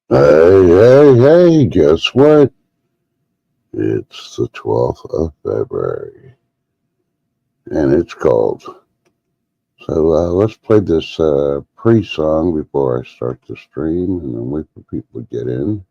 Hey, guess what? It's the 12th of February, and it's called. So let's play this pre-song before I start the stream, and then wait for people to get in.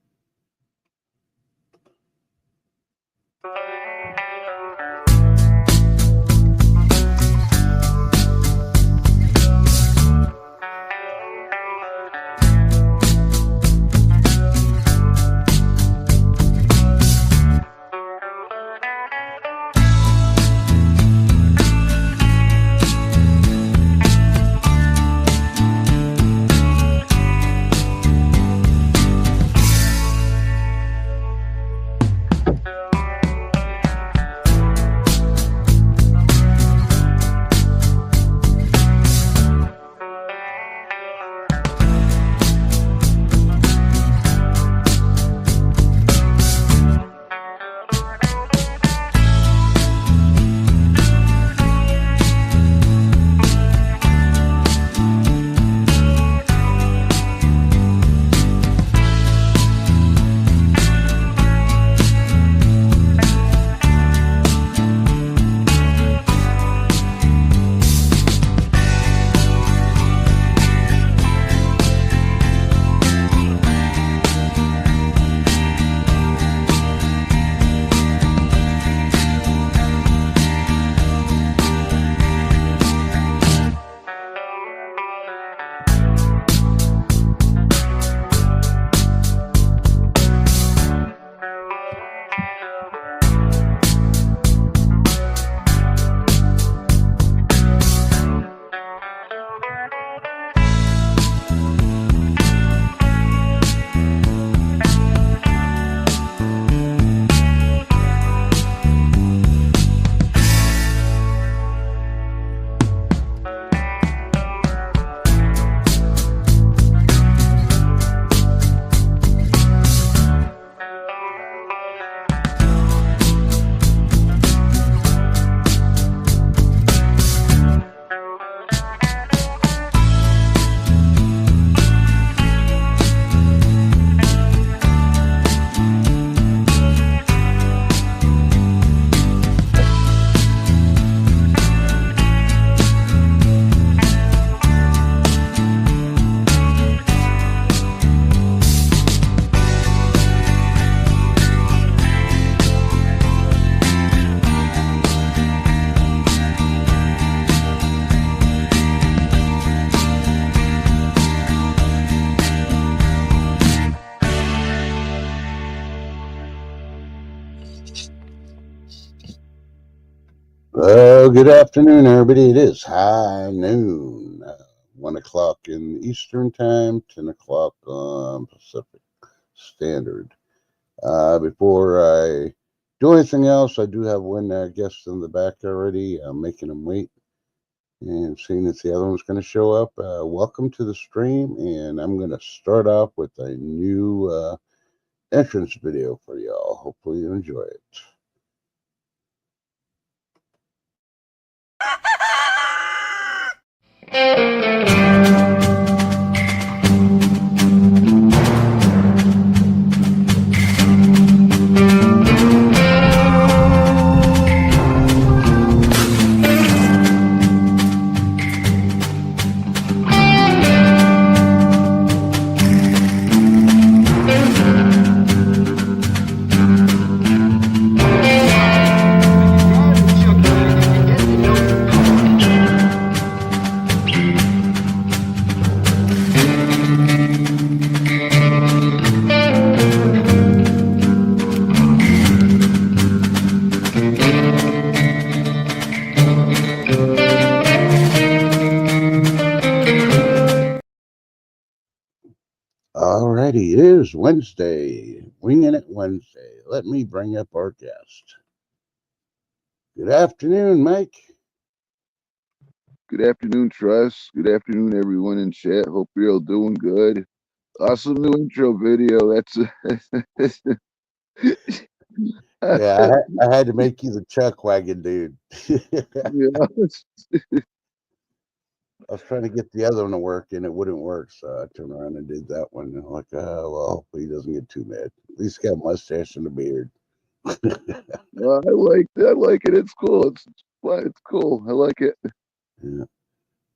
Good afternoon, everybody. It is high noon, 1 o'clock in Eastern Time, 10 o'clock on Pacific Standard. Before I do anything else, I do have one guest in the back already. I'm making him wait and seeing if the other one's going to show up. Welcome to the stream, and I'm going to start off with a new entrance video for y'all. Hopefully, you enjoy it. Alrighty, it is Wednesday, Winging It Wednesday. Let me bring up our guest. Good afternoon, Mike. Good afternoon, Trust. Good afternoon, everyone in chat. Hope you're all doing good. Awesome new intro video. That's Yeah, I had to make you the chuck wagon dude. yeah. I was trying to get the other one to work and it wouldn't work, so I turned around and did that one. And I'm like, oh well, hopefully he doesn't get too mad. At least he got a mustache and a beard. Well, I like that. I like it. It's cool. It's cool. I like it. Yeah.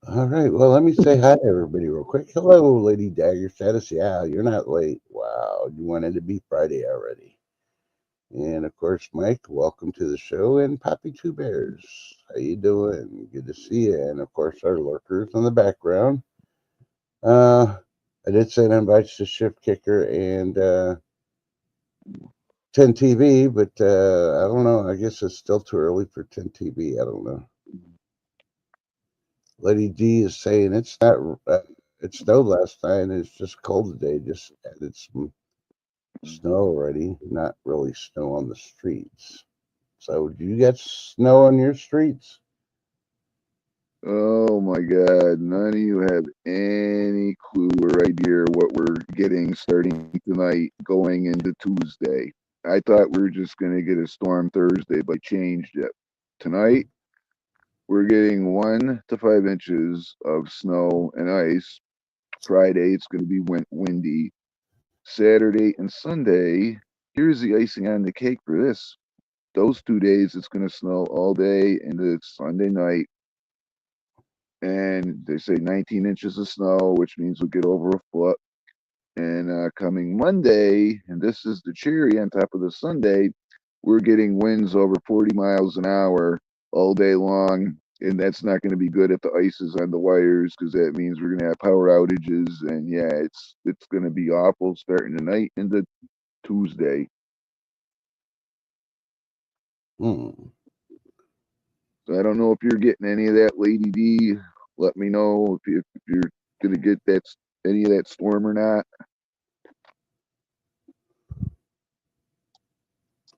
All right. Well, let me say hi to everybody real quick. Hello, Lady Dagger Status. Yeah, you're not late. Wow, you wanted to be Friday already. And of course, Mike, welcome to the show. And Poppy Two Bears, how you doing? Good to see you. And of course, our lurkers in the background. I did send invites to Shift Kicker and 10 TV, but I don't know. I guess it's still too early for 10 TV. I don't know. Lady D is saying it's not. It snowed last night. And it's just cold today. Just added some snow already. Not really snow on the streets. So, do you get snow on your streets? Oh my God. None of you have any clue or idea what we're getting starting tonight going into Tuesday. I thought we were just going to get a storm Thursday, but changed it. Tonight, we're getting 1 to 5 inches of snow and ice. Friday, it's going to be windy. Saturday and Sunday, here's the icing on the cake for this. Those 2 days, it's going to snow all day into Sunday night. And they say 19 inches of snow, which means we'll get over a foot. And coming Monday, and this is the cherry on top of the Sunday, we're getting winds over 40 miles an hour all day long. And that's not going to be good if the ice is on the wires, because that means we're going to have power outages. And yeah, it's going to be awful starting tonight into Tuesday. Hmm. So I don't know if you're getting any of that, Lady D. Let me know if you're going to get any of that storm or not.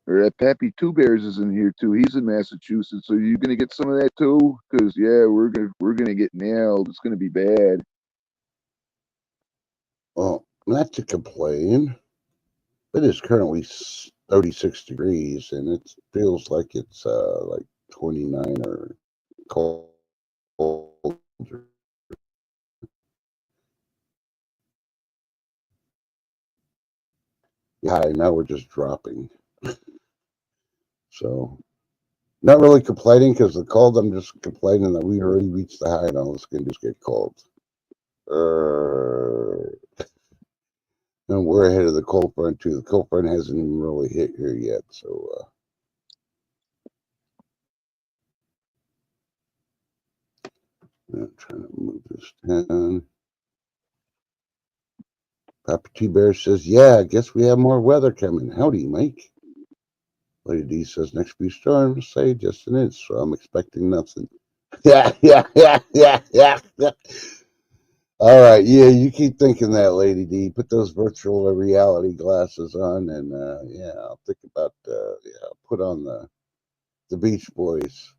Or that Pappy Two Bears is in here too. He's in Massachusetts, so you gonna get some of that too? Because yeah, we're gonna get nailed. It's gonna be bad. Well, not to complain. It is currently 36 degrees, and it feels like it's like 29 or cold. Yeah, now we're just dropping. So, not really complaining because the cold. I'm just complaining that we already reached the high, and all it's going to just get cold. And we're ahead of the cold front too. The cold front hasn't even really hit here yet, so. I'm trying to move this down. Papa T Bear says, yeah, I guess we have more weather coming. Howdy, Mike. Lady D says, next few storms, say just an inch, so I'm expecting nothing. Yeah. All right, yeah, you keep thinking that, Lady D. Put those virtual reality glasses on, and yeah, I'll think about, I'll put on the Beach Boys.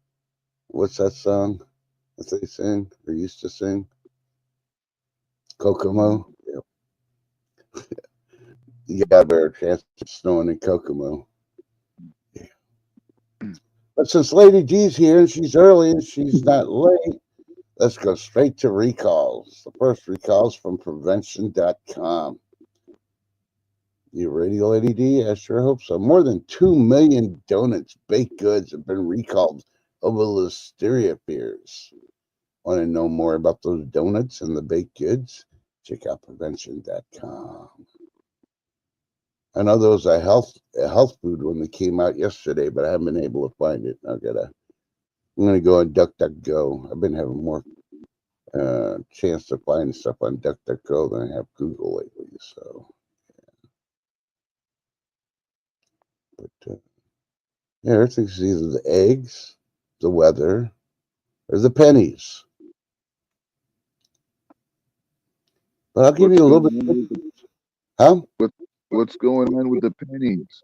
What's that song that they sing or used to sing? Kokomo. Yep. You got a better chance of snowing in Kokomo. But since Lady G's here and she's early and she's not late, let's go straight to recalls. The first recalls from prevention.com. You ready, Lady D? I sure hope so. More than 2 million donuts, baked goods have been recalled over listeria fears. Want to know more about those donuts and the baked goods? Check out prevention.com. I know there was a health food when it came out yesterday, but I haven't been able to find it. I'm gonna go on DuckDuckGo. I've been having more chance to find stuff on DuckDuckGo than I have Google lately. So, but yeah, everything's either the eggs, the weather, or the pennies. But I'll give What's you a going little on? bit. Huh? What's going on with the pennies?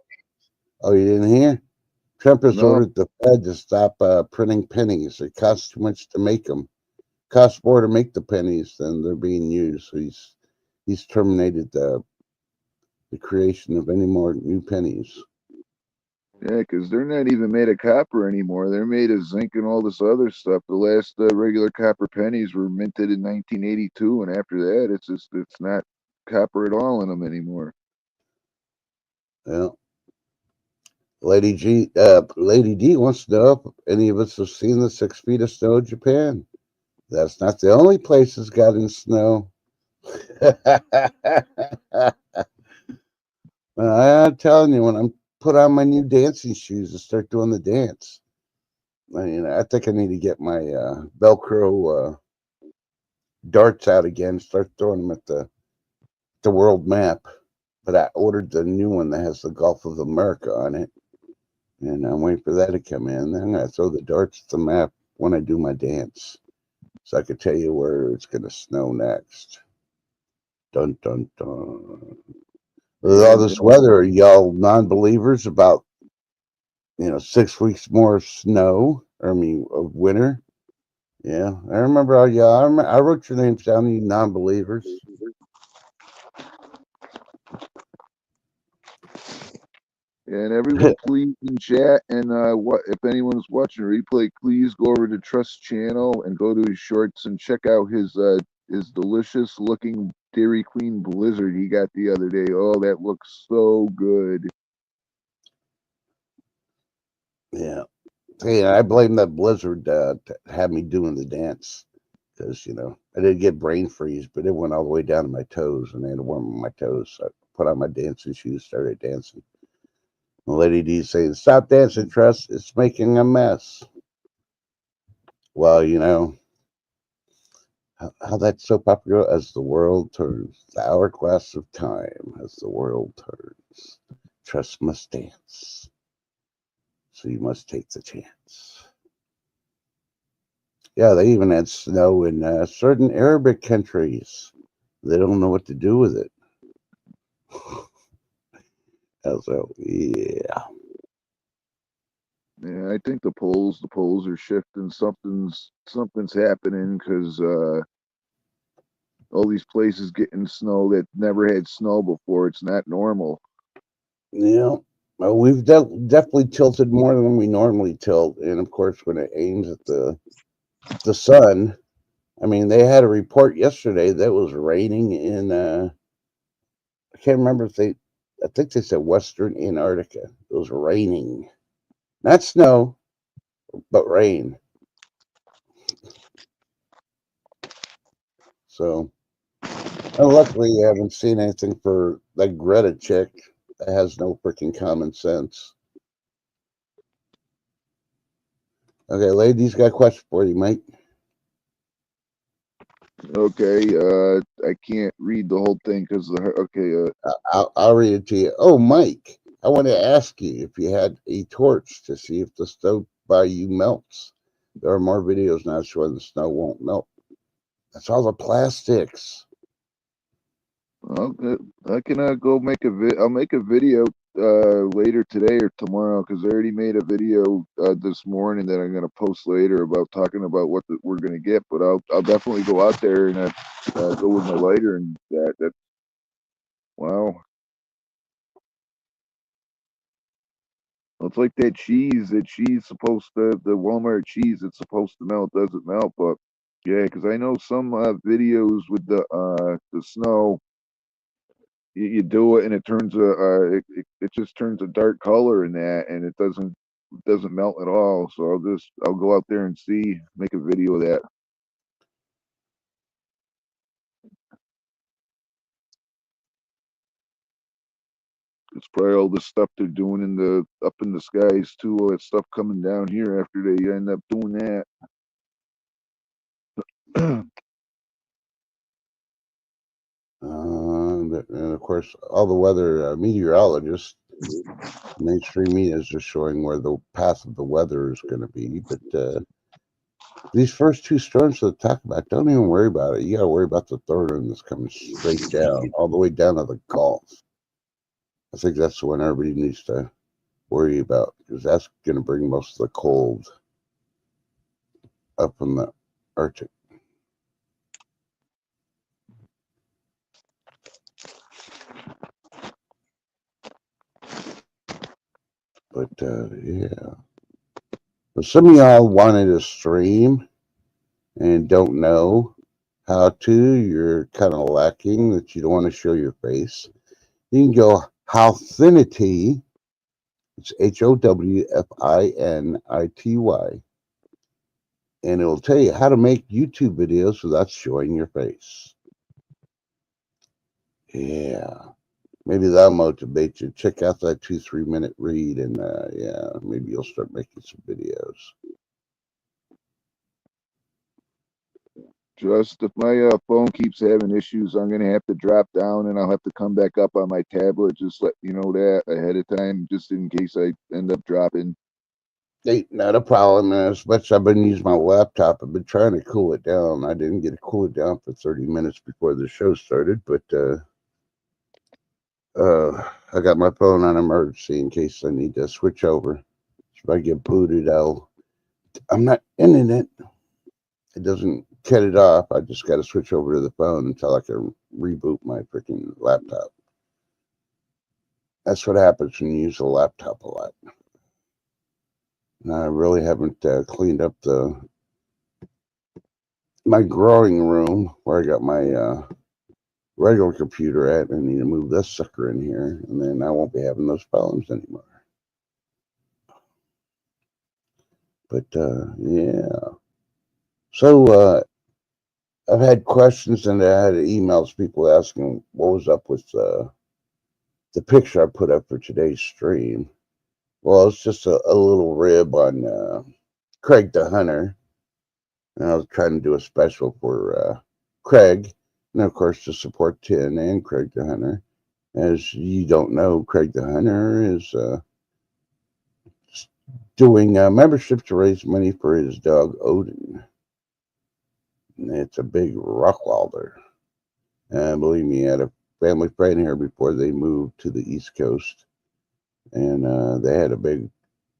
Oh, you didn't hear? Trump has No. ordered the Fed to stop printing pennies. It costs too much to make them. Costs more to make the pennies than they're being used. So he's terminated the creation of any more new pennies. Yeah, because they're not even made of copper anymore. They're made of zinc and all this other stuff. The last regular copper pennies were minted in 1982, and after that, it's not copper at all in them anymore. Yeah. Lady D wants to know if any of us have seen the 6 feet of snow in Japan. That's not the only place it's gotten snow. I'm telling you, when I'm put on my new dancing shoes and start doing the dance, I think I need to get my Velcro darts out again, start throwing them at the world map. But I ordered the new one that has the Gulf of America on it, and I'm waiting for that to come in. Then I'm gonna throw the darts at the map when I do my dance, so I can tell you where it's gonna snow next. Dun dun dun. With all And this weather, are y'all non-believers about 6 weeks more snow? Or I mean, of winter. Yeah, I remember. Yeah, I wrote your names down, you non-believers. and everyone, please in chat and what if anyone's watching a replay, please go over to Trust's channel and go to his shorts and check out his delicious looking Dairy Queen Blizzard he got the other day. Oh, that looks so good. Yeah. Hey, I blame that blizzard to have me doing the dance because I did get brain freeze, but it went all the way down to my toes, and I had to warm my toes. So I put on my dancing shoes, started dancing. The Lady D saying, "Stop dancing, Trust. It's making a mess." Well, how that soap opera go, as the world turns, the hourglass of time, as the world turns, Trust must dance. So you must take the chance. Yeah, they even had snow in certain Arabic countries. They don't know what to do with it. So, yeah. Yeah, I think the poles are shifting. Something's happening because all these places getting snow that never had snow before. It's not normal. Yeah. Well, we've definitely tilted more than we normally tilt. And of course, when it aims at the sun, I mean, they had a report yesterday that was raining in, I can't remember if I think they said Western Antarctica. It was raining. Not snow, but rain. So, and luckily, I haven't seen anything for that Greta chick that has no freaking common sense. Okay, ladies, got a question for you, Mike. Okay, I can't read the whole thing because okay, I'll read it to you. Oh, Mike, I want to ask you if you had a torch to see if the snow by you melts. There are more videos now showing the snow won't melt. That's all the plastics. okay, I can go make I'll make a video later today or tomorrow because I already made a video this morning that I'm gonna post later about talking about what we're gonna get. But I'll definitely go out there and go with my lighter and that. Wow. It's like that cheese. That cheese supposed to the Walmart cheese. It's supposed to melt. Doesn't melt, but yeah, because I know some videos with the snow. You do it and it turns it just turns a dark color in that, and it doesn't melt at all. So I'll go out there and see, make a video of that. It's probably all the stuff they're doing in the up in the skies too. All that stuff coming down here after they end up doing that. And of course, all the weather meteorologists, mainstream media is just showing where the path of the weather is going to be. But these first two storms that I talk about, don't even worry about it. You got to worry about the third one that's coming straight down, all the way down to the Gulf. I think that's the one everybody needs to worry about because that's going to bring most of the cold up in the Arctic. But yeah. Well, some of y'all wanted to stream and don't know how to. You're kind of lacking that you don't want to show your face. You can go Howfinity. It's HOWFINITY. And it will tell you how to make YouTube videos without showing your face. Yeah. Maybe that'll motivate you. Check out that 2-3 minute read, and yeah, maybe you'll start making some videos. Just if my phone keeps having issues, I'm gonna have to drop down and I'll have to come back up on my tablet. Just let you know that ahead of time, just in case I end up dropping. Hey, not a problem. As much as I've been using my laptop, I've been trying to cool it down. I didn't get to cool it down for 30 minutes before the show started, but I got my phone on emergency in case I need to switch over. If I get booted, I'm not in it. It doesn't cut it off. I just got to switch over to the phone until I can reboot my freaking laptop. That's what happens when you use a laptop a lot. And I really haven't cleaned up my growing room where I got my regular computer at. I need to move this sucker in here, and then I won't be having those problems anymore. But yeah. So I've had questions and I had emails, people asking what was up with the picture I put up for today's stream. Well, it's just a little rib on Craig the Hunter. And I was trying to do a special for Craig, and of course to support Tin and Craig the Hunter. As you don't know, Craig the Hunter is doing membership to raise money for his dog Odin. And it's a big Rockwalder. And believe me, I had a family friend here before they moved to the East Coast. And they had a big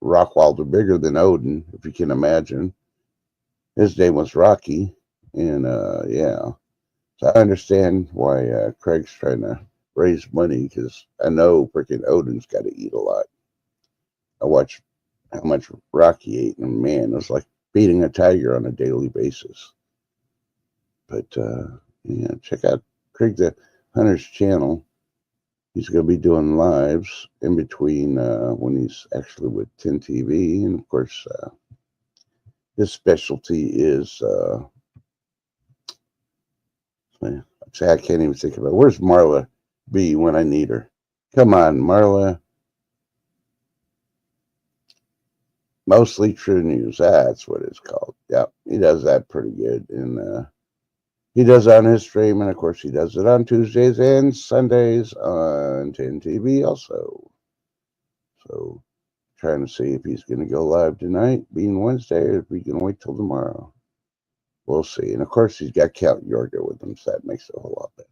Rockwalder, bigger than Odin, if you can imagine. His name was Rocky. And yeah. So I understand why Craig's trying to raise money, because I know freaking Odin's got to eat a lot. I watched how much Rocky ate, and man, it was like feeding a tiger on a daily basis. But yeah, check out Craig the Hunter's channel. He's going to be doing lives in between when he's actually with Tin TV, and of course, his specialty is. I can't even think of it. Where's Marla B when I need her? Come on, Marla. Mostly True News. That's what it's called. Yep, he does that pretty good. And he does it on his stream. And of course, he does it on Tuesdays and Sundays on Tin TV also. So, trying to see if he's going to go live tonight, being Wednesday, or if we can wait till tomorrow. We'll see. And of course, he's got Count Yorga with him, so that makes it a whole lot better.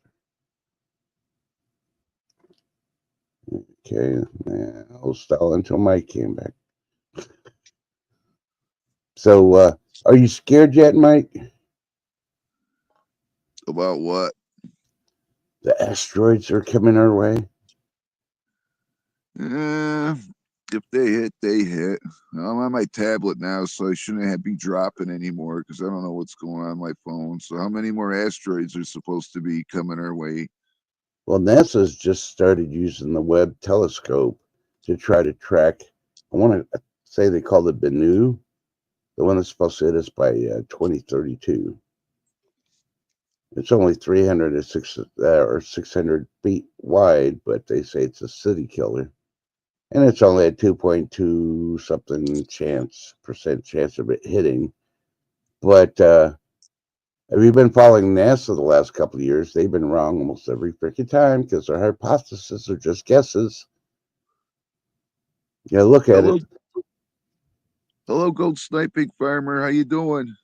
Okay, I'll stall until Mike came back. So, are you scared yet, Mike? About what? The asteroids are coming our way. If they hit, they hit. I'm on my tablet now, so I shouldn't be dropping anymore because I don't know what's going on my phone. So how many more asteroids are supposed to be coming our way? Well, NASA's just started using the Webb telescope to try to track. I want to say they call it Bennu, the one that's supposed to hit us by 2032. It's only 600 feet wide, but they say it's a city killer. And it's only a 2.2 something percent chance of it hitting. But have you been following NASA the last couple of years? They've been wrong almost every freaking time because their hypotheses are just guesses. Yeah, look at it. Hello, Gold Sniping Farmer. How you doing?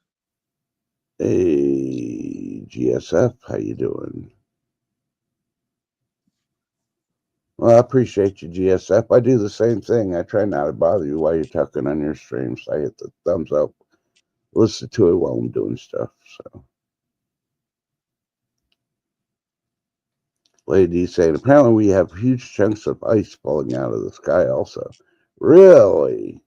Hey, GSF, how you doing? Well, I appreciate you, GSF. I do the same thing. I try not to bother you while you're talking on your streams. I hit the thumbs up, listen to it while I'm doing stuff. So, Lady saying, apparently we have huge chunks of ice falling out of the sky also. Really?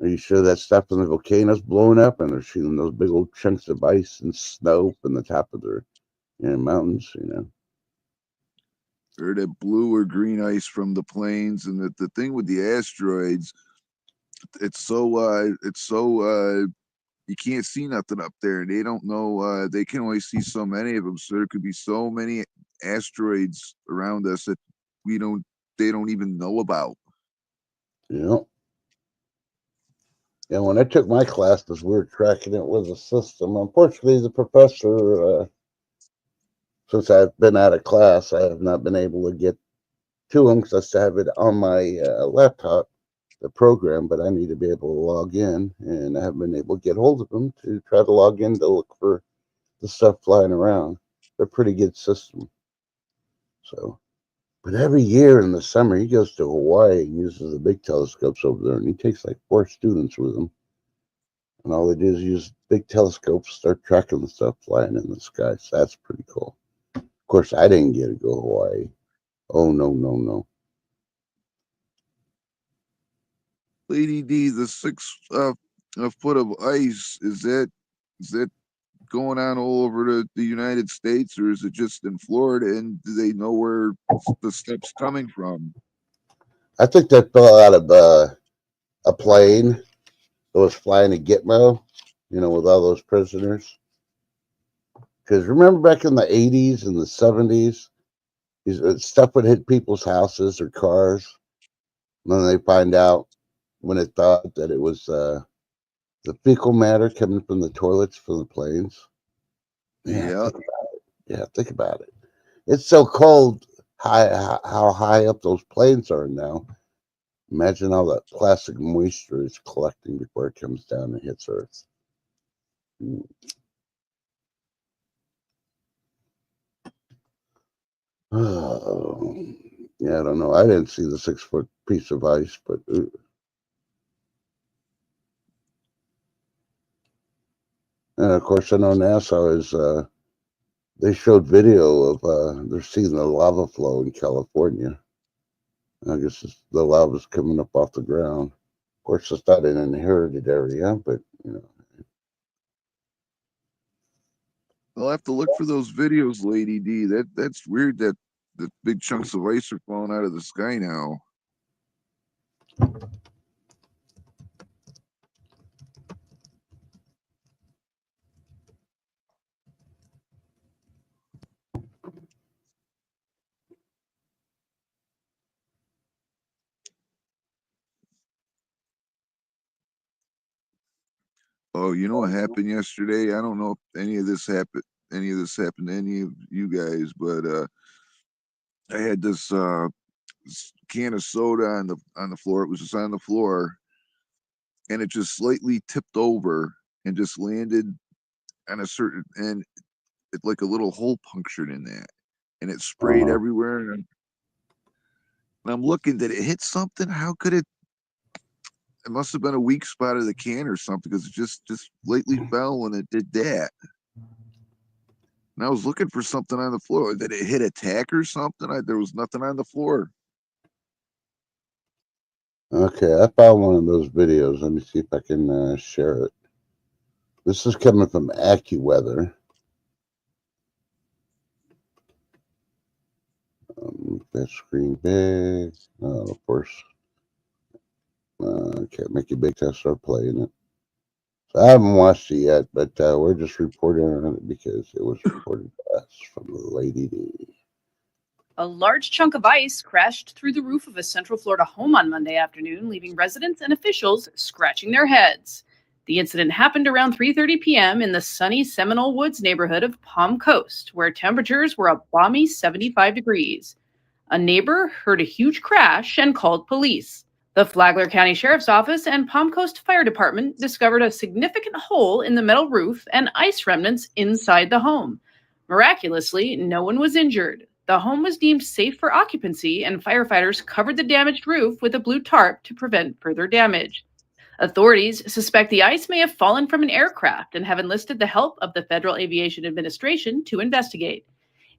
Are you sure that stuff in the volcano's blowing up and they're shooting those big old chunks of ice and snow from the top of their mountains, Or that blue or green ice from the planes. And the thing with the asteroids, it's so you can't see nothing up there. They don't know. They can only see so many of them. So there could be so many asteroids around us that they don't even know about. You know? Yeah, when I took my classes, we were tracking it with a system. Unfortunately, the professor, since I've been out of class, I have not been able to get to him because I still have it on my laptop, the program, but I need to be able to log in, and I haven't been able to get hold of him to try to log in to look for the stuff flying around. They're a pretty good system. So, but every year in the summer, he goes to Hawaii and uses the big telescopes over there, and he takes like 4 students with him. And all they do is use big telescopes, start tracking the stuff flying in the sky. So that's pretty cool. Of course, I didn't get to go to Hawaii. Oh, no, no, no. Lady D, the 6 foot of ice, is that going on all over the United States, or is it just in Florida? And do they know where the stuff's coming from? I think that fell out of a plane that was flying to Gitmo, with all those prisoners. Because remember back in the 80s and the 70s, stuff would hit people's houses or cars. And then they find out when it thought that it was the fecal matter coming from the toilets from the planes. Yeah. Think about it. It's so cold, how high up those planes are now. Imagine all that plastic moisture is collecting before it comes down and hits Earth. Oh, yeah, I don't know. I didn't see the 6-foot piece of ice, but and of course, I know NASA is. They showed video of they're seeing the lava flow in California. I guess the lava's coming up off the ground. Of course, it's not an inherited area, but I'll have to look for those videos, Lady D. That's weird that the big chunks of ice are falling out of the sky now. Oh, you know what happened yesterday? I don't know if any of this happened to any of you guys, but I had this can of soda on the floor. It was just on the floor, and it just slightly tipped over and just landed on a certain, and it like a little hole punctured in that, and it sprayed everywhere. And I'm looking, did it hit something? How could it? It must have been a weak spot of the can or something, because it just lately fell when it did that. And I was looking for something on the floor. Did it hit a tack or something? There was nothing on the floor. Okay, I found one of those videos. Let me see if I can share it. This is coming from AccuWeather. That screen big. Of course, can't make it big till I start playing it. So I haven't watched it yet, but we're just reporting on it because it was reported to us from the Lady D. A large chunk of ice crashed through the roof of a Central Florida home on Monday afternoon, leaving residents and officials scratching their heads. The incident happened around 3:30 p.m. in the sunny Seminole Woods neighborhood of Palm Coast, where temperatures were a balmy 75 degrees. A neighbor heard a huge crash and called police. The Flagler County Sheriff's Office and Palm Coast Fire Department discovered a significant hole in the metal roof and ice remnants inside the home. Miraculously, no one was injured. The home was deemed safe for occupancy, and firefighters covered the damaged roof with a blue tarp to prevent further damage. Authorities suspect the ice may have fallen from an aircraft and have enlisted the help of the Federal Aviation Administration to investigate.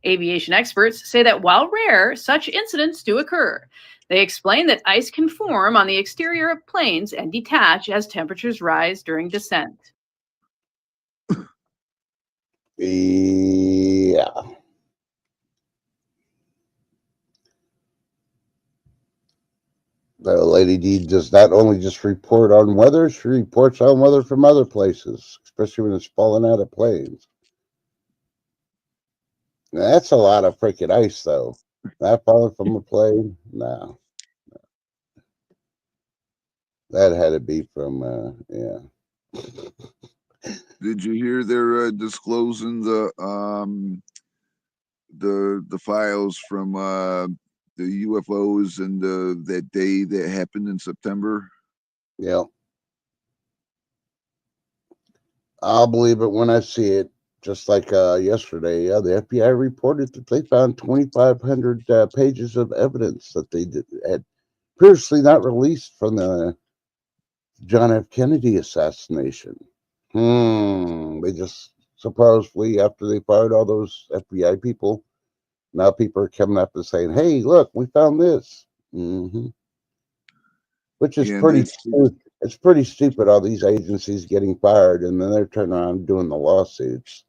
Aviation experts say that while rare, such incidents do occur. They explain that ice can form on the exterior of planes and detach as temperatures rise during descent. Yeah. The Lady D does not only just report on weather, she reports on weather from other places, especially when it's falling out of planes. Now, that's a lot of freaking ice, though. That falling from a plane? No. That had to be from, yeah. Did you hear they're disclosing the files from the UFOs and that day that happened in September? Yeah. I'll believe it when I see it. Just like yesterday, the FBI reported that they found 2,500 pages of evidence that they had previously not released from the John F. Kennedy assassination. They just supposedly, after they fired all those FBI people, now people are coming up and saying, "Hey, look, we found this." Which is And pretty stupid. It's pretty stupid. All these agencies getting fired, and then they're turning around and doing the lawsuits.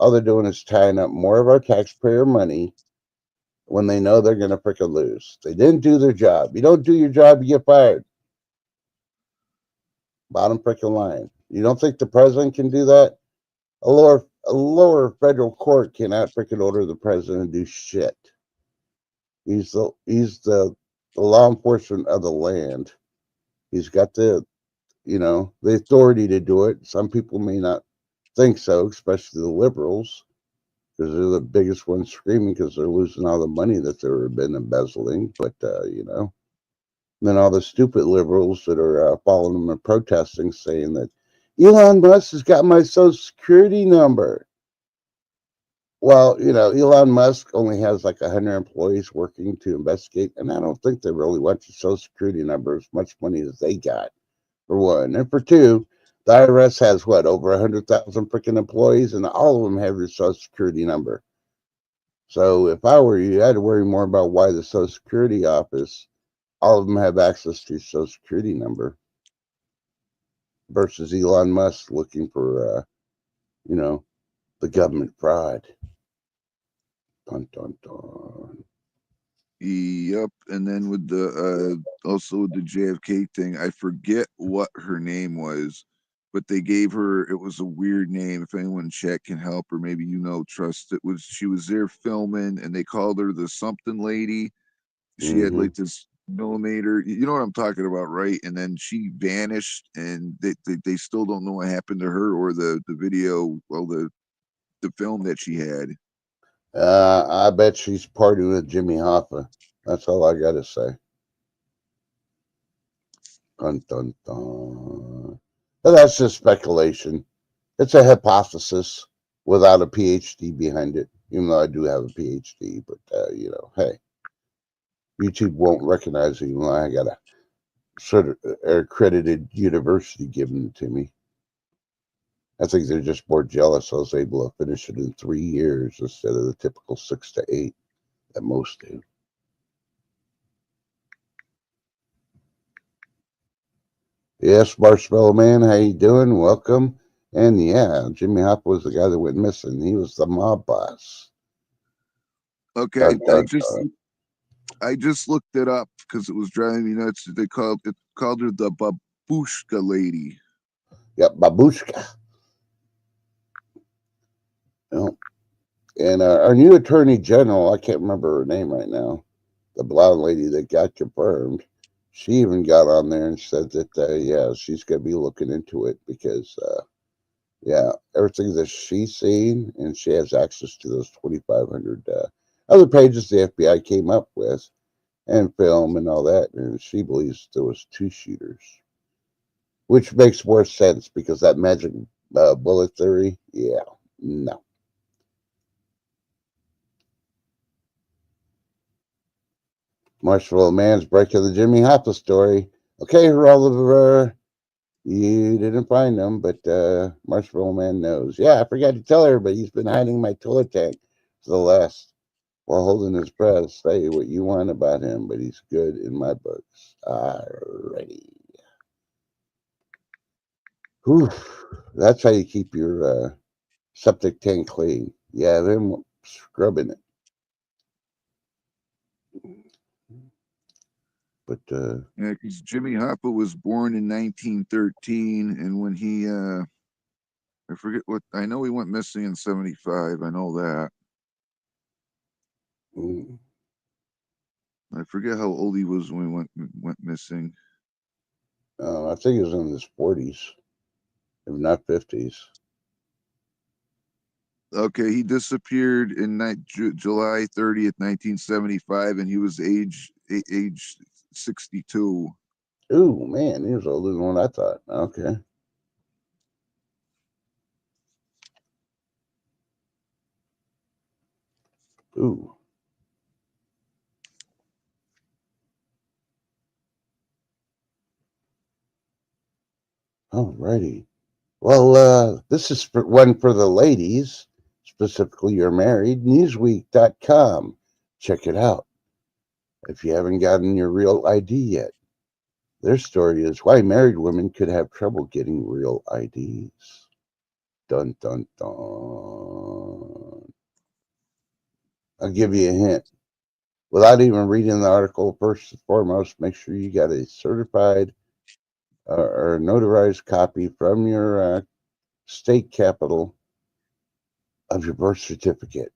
All they're doing is tying up more of our taxpayer money when they know they're going to freaking lose. They didn't do their job. You don't do your job, you get fired. Bottom freaking line. You don't think the president can do that? A lower federal court cannot freaking order the president to do shit. He's the law enforcement of the land. He's got the authority to do it. Some people may not think so, especially the liberals, because they're the biggest ones screaming because they're losing all the money that they've been embezzling. But then all the stupid liberals that are following them and protesting, saying that Elon Musk has got my social security number. Well, Elon Musk only has like 100 employees working to investigate, and I don't think they really want your social security number as much money as they got, for one. And for two, the IRS has what, over 100,000 freaking employees, and all of them have your social security number. So if I were you, I'd worry more about why the Social Security office, all of them have access to your social security number versus Elon Musk looking for, the government fraud. Dun, dun, dun. Yep. And then with the also with the JFK thing, I forget what her name was, but they gave her, it was a weird name. If anyone in chat can help, or maybe Trust, it was, she was there filming and they called her the something lady. She had like this millimeter, you know what I'm talking about, right? And then she vanished, and they still don't know what happened to her or the video, well, the film that she had. I bet she's partying with Jimmy Hoffa. That's all I got to say. Dun, dun, dun. But that's just speculation. It's a hypothesis without a PhD behind it, even though I do have a PhD. But, hey, YouTube won't recognize it, even though I got a sort of accredited university given it to me. I think they're just more jealous I was able to finish it in 3 years instead of the typical 6 to 8 that most do. Yes, Marshmallow Man, how you doing? Welcome. And yeah, Jimmy Hoffa was the guy that went missing. He was the mob boss. Okay, Dun, dun, I just looked it up because it was driving me nuts. They called her the Babushka lady. Yep, Babushka. And our new attorney general, I can't remember her name right now, the blonde lady that got confirmed, she even got on there and said that, she's going to be looking into it because, everything that she's seen, and she has access to those 2,500 other pages the FBI came up with and film and all that, and she believes there was 2 shooters, which makes more sense because that magic bullet theory, no. Marshmallow Man's breaking the Jimmy Hoffa story. Okay, Oliver, you didn't find them, but Marshmallow Man knows. Yeah, I forgot to tell everybody he's been hiding my toilet tank for the last while holding his breath. Say what you want about him, but he's good in my books. Alrighty. Whew. That's how you keep your septic tank clean. Yeah, them scrubbing it. But Yeah, because Jimmy Hoffa was born in 1913, and when he I forget what, I know he went missing in 75. I know that. mm, I forget how old he was when he went missing. I think he was in his 40s, if not 50s. Okay, he disappeared in July 30th, 1975, and he was age 62. Ooh, man, he was older than what I thought. Okay. Ooh. Alrighty. Well, this is one for the ladies, specifically you're married, Newsweek.com. Check it out if you haven't gotten your real ID yet. Their story is why married women could have trouble getting real IDs. Dun, dun, dun. I'll give you a hint. Without even reading the article, first and foremost, make sure you got a certified or notarized copy from your state capital of your birth certificate.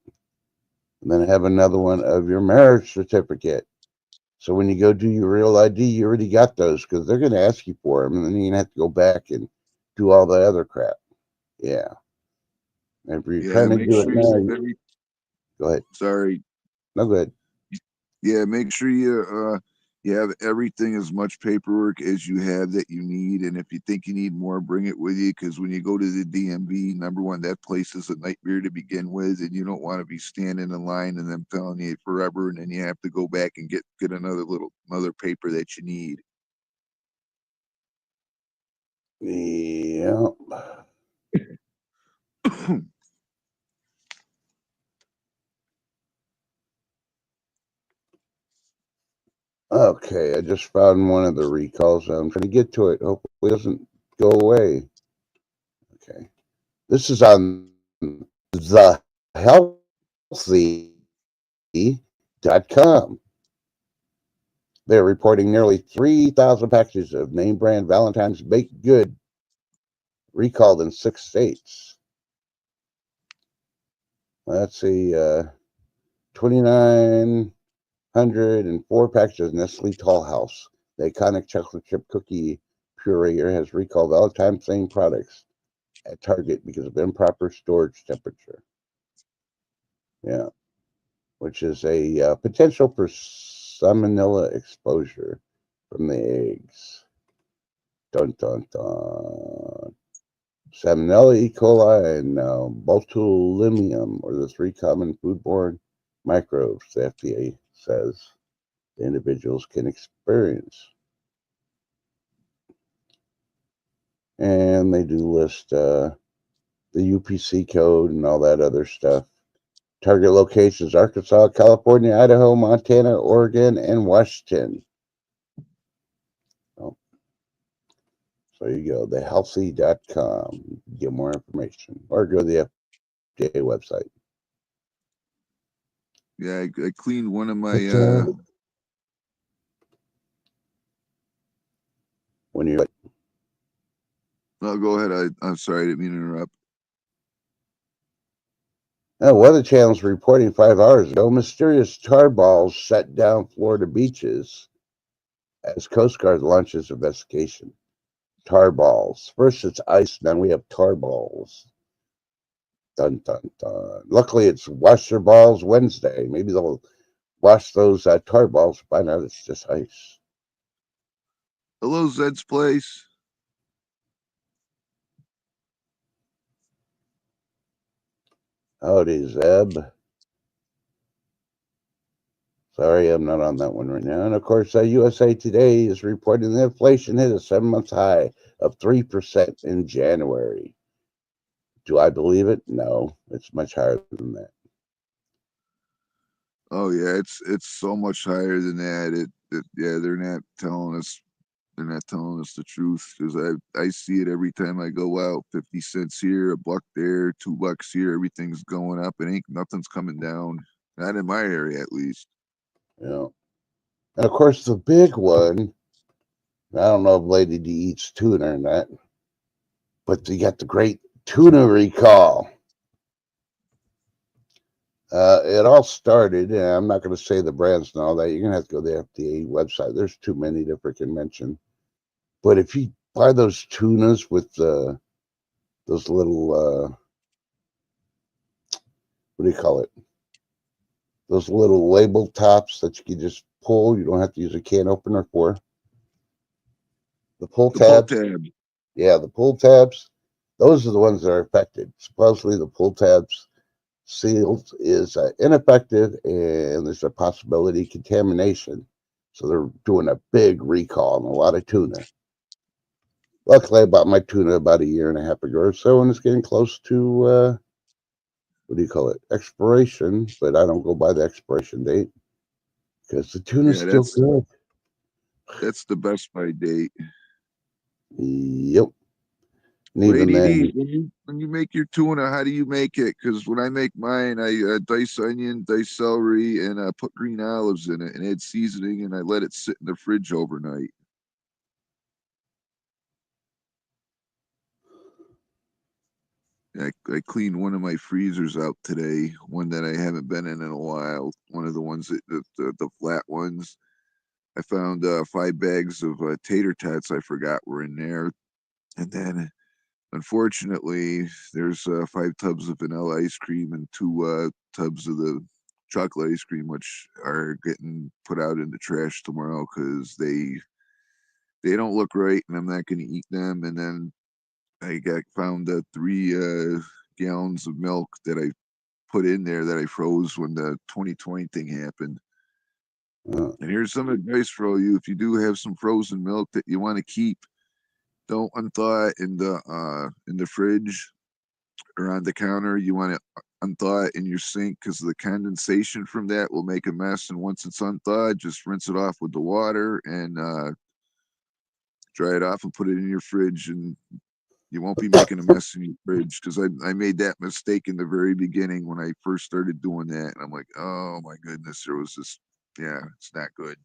And then have another one of your marriage certificate. So when you go do your real ID, you already got those because they're going to ask you for them. And then you're going to have to go back and do all the other crap. Yeah. If you're Yeah, trying to make do it sure now, go ahead. sorry. No, go ahead. Yeah, make sure you have everything, as much paperwork as you have that you need, and if you think you need more, bring it with you. Because when you go to the DMV, number one, that place is a nightmare to begin with, and you don't want to be standing in line and them telling you forever, and then you have to go back and get another paper that you need. Yeah. Okay, I just found one of the recalls. I'm trying to get to it. Hopefully it doesn't go away. Okay. This is on thehealthy.com. They're reporting nearly 3,000 packages of name brand Valentine's baked good recalled in 6 states. Let's see, 2,904 packages of Nestle Tall House. The iconic chocolate chip cookie pureer has recalled Valentine's same products at Target because of improper storage temperature. Yeah, which is a potential for salmonella exposure from the eggs. Dun dun dun. Salmonella, E. coli, and botulinum are the 3 common foodborne microbes the FDA says the individuals can experience. And they do list the UPC code and all that other stuff. Target locations: Arkansas, California, Idaho, Montana, Oregon, and Washington. Oh, so you go, thehealthy.com. Get more information or go to the FDA website. Yeah, I cleaned one of my. When you're No, go ahead. I'm sorry, I didn't mean to interrupt. Now, Weather Channel's reporting 5 hours ago mysterious tar balls shut down Florida beaches as Coast Guard launches investigation. Tar balls. First it's ice, then we have tar balls. Dun dun dun. Luckily, it's Wash Your Balls Wednesday. Maybe they'll wash those tar balls, find out it's just ice. Hello, Zed's place. Howdy, Zeb. Sorry, I'm not on that one right now. And of course, USA Today is reporting the inflation hit a 7-month high of 3% in January. Do I believe it? No, it's much higher than that. Oh yeah, it's so much higher than that. Yeah, they're not telling us. They're not telling us the truth because I see it every time I go out. 50 cents here, a buck there, $2 here. Everything's going up. It ain't nothing's coming down. Not in my area, at least. You know, and of course the big one. I don't know if Lady D eats tuna or not, but you got the great tuna recall. It all started, and I'm not going to say the brands and all that. You're going to have to go to the FDA website. There's too many to freaking mention. But if you buy those tunas with those little, what do you call it? Those little label tops that you can just pull. You don't have to use a can opener for. The pull The pull tabs. tab. Yeah, the pull tabs. Those are the ones that are affected. Supposedly the pull tabs seals is ineffective and there's a possibility of contamination. So they're doing a big recall on a lot of tuna. Luckily, I bought my tuna about a year and a half ago or so, and it's getting close to what do you call it? Expiration, but I don't go by the expiration date because the tuna's Yeah, still good. that's the best by date. Yep. And even Lady D, then, when you make your tuna, how do you make it? Because when I make mine, I dice onion, dice celery, and put green olives in it and add seasoning, and I let it sit in the fridge overnight. I cleaned one of my freezers out today, one that I haven't been in a while. One of the ones the flat ones. I found 5 bags of tater tots I forgot were in there, and then unfortunately, there's 5 tubs of vanilla ice cream and 2 tubs of the chocolate ice cream, which are getting put out in the trash tomorrow because they don't look right, and I'm not going to eat them. And then I got found 3 gallons of milk that I put in there that I froze when the 2020 thing happened. uh, And here's some advice for all you: if you do have some frozen milk that you want to keep, don't unthaw it in the fridge or on the counter. You want to unthaw it in your sink because the condensation from that will make a mess. And once it's unthawed, just rinse it off with the water and dry it off and put it in your fridge. And you won't be making a mess in your fridge because I made that mistake in the very beginning when I first started doing that. And I'm like, oh my goodness, there was this, yeah, it's not good.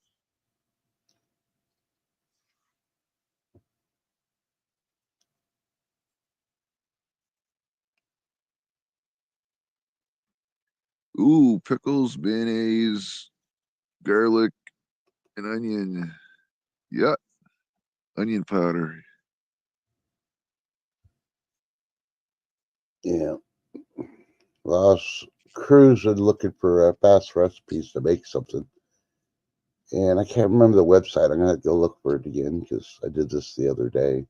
Ooh, pickles, mayonnaise, garlic, and onion. Yeah, onion powder. yeah. Well, I was cruising looking for fast recipes to make something, and I can't remember the website. I'm gonna have to go look for it again because I did this the other day.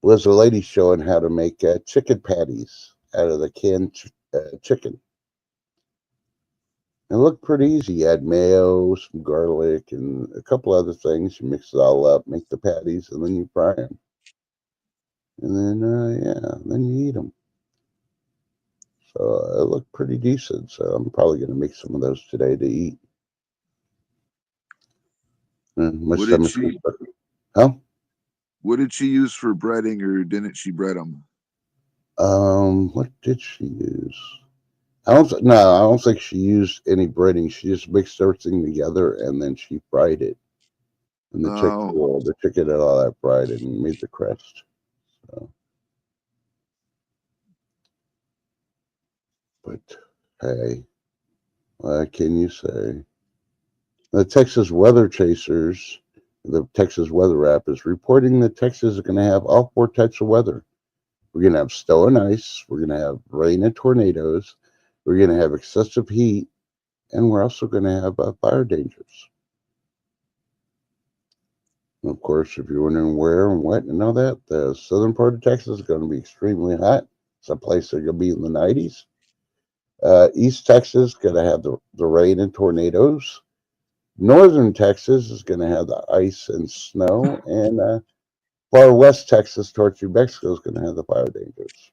Was a lady showing how to make chicken patties out of the canned chicken. It looked pretty easy. You add mayo, some garlic, and a couple other things. You mix it all up, make the patties, and then you fry them. And then, yeah, then you eat them. So it looked pretty decent. So I'm probably going to make some of those today to eat. My What did stomach's she huh? What did she use for breading, or didn't she bread them? What did she use? I don't think she used any breading. She just mixed everything together and then she fried it. And Oh, the chicken and all that fried and made the crust. So, but hey, what can you say? The Texas Weather Chasers, the Texas Weather app, is reporting that Texas is going to have all 4 types of weather. We're going to have snow and ice. We're going to have rain and tornadoes. We're going to have excessive heat. And we're also going to have fire dangers. And of course, if you're wondering where and what and all that, the southern part of Texas is going to be extremely hot. Some places are going to be in the 90s. East Texas is going to have the rain and tornadoes. Northern Texas is going to have the ice and snow, and far west Texas towards New Mexico is going to have the fire dangers.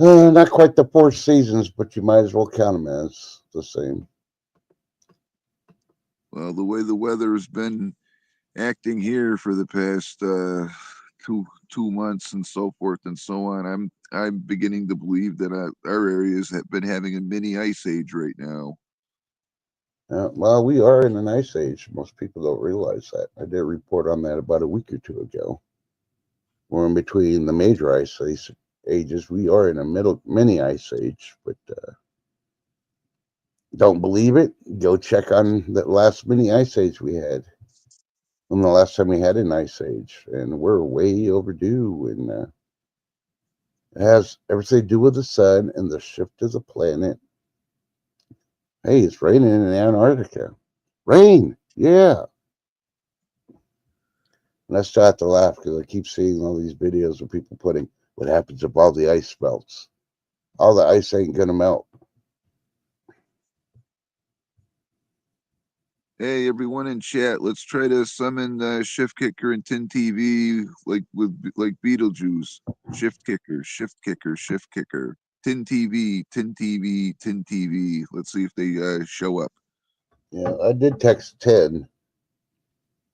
Not quite the 4 seasons, but you might as well count them as the same. Well, the way the weather's been acting here for the past two months and so forth and so on, I'm beginning to believe that our areas have been having a mini ice age right now. Well, we are in an ice age. Most people don't realize that. I did a report on that about a week or two ago. We're in between the major ice ages. We are in a mini ice age, but don't believe it? Go check on the last mini ice age we had. From the last time we had an ice age, and we're way overdue. And it has everything to do with the sun and the shift of the planet. Hey, it's raining in Antarctica. Rain, yeah. And I still have to laugh because I keep seeing all these videos of people putting what happens if all the ice melts. All the ice ain't gonna melt. Hey, everyone in chat, let's try to summon Shift Kicker and Tin TV like Beetlejuice. Shift Kicker, Shift Kicker, Shift Kicker. Tin TV, Tin TV, Tin TV. Let's see if they show up. Yeah, I did text 10,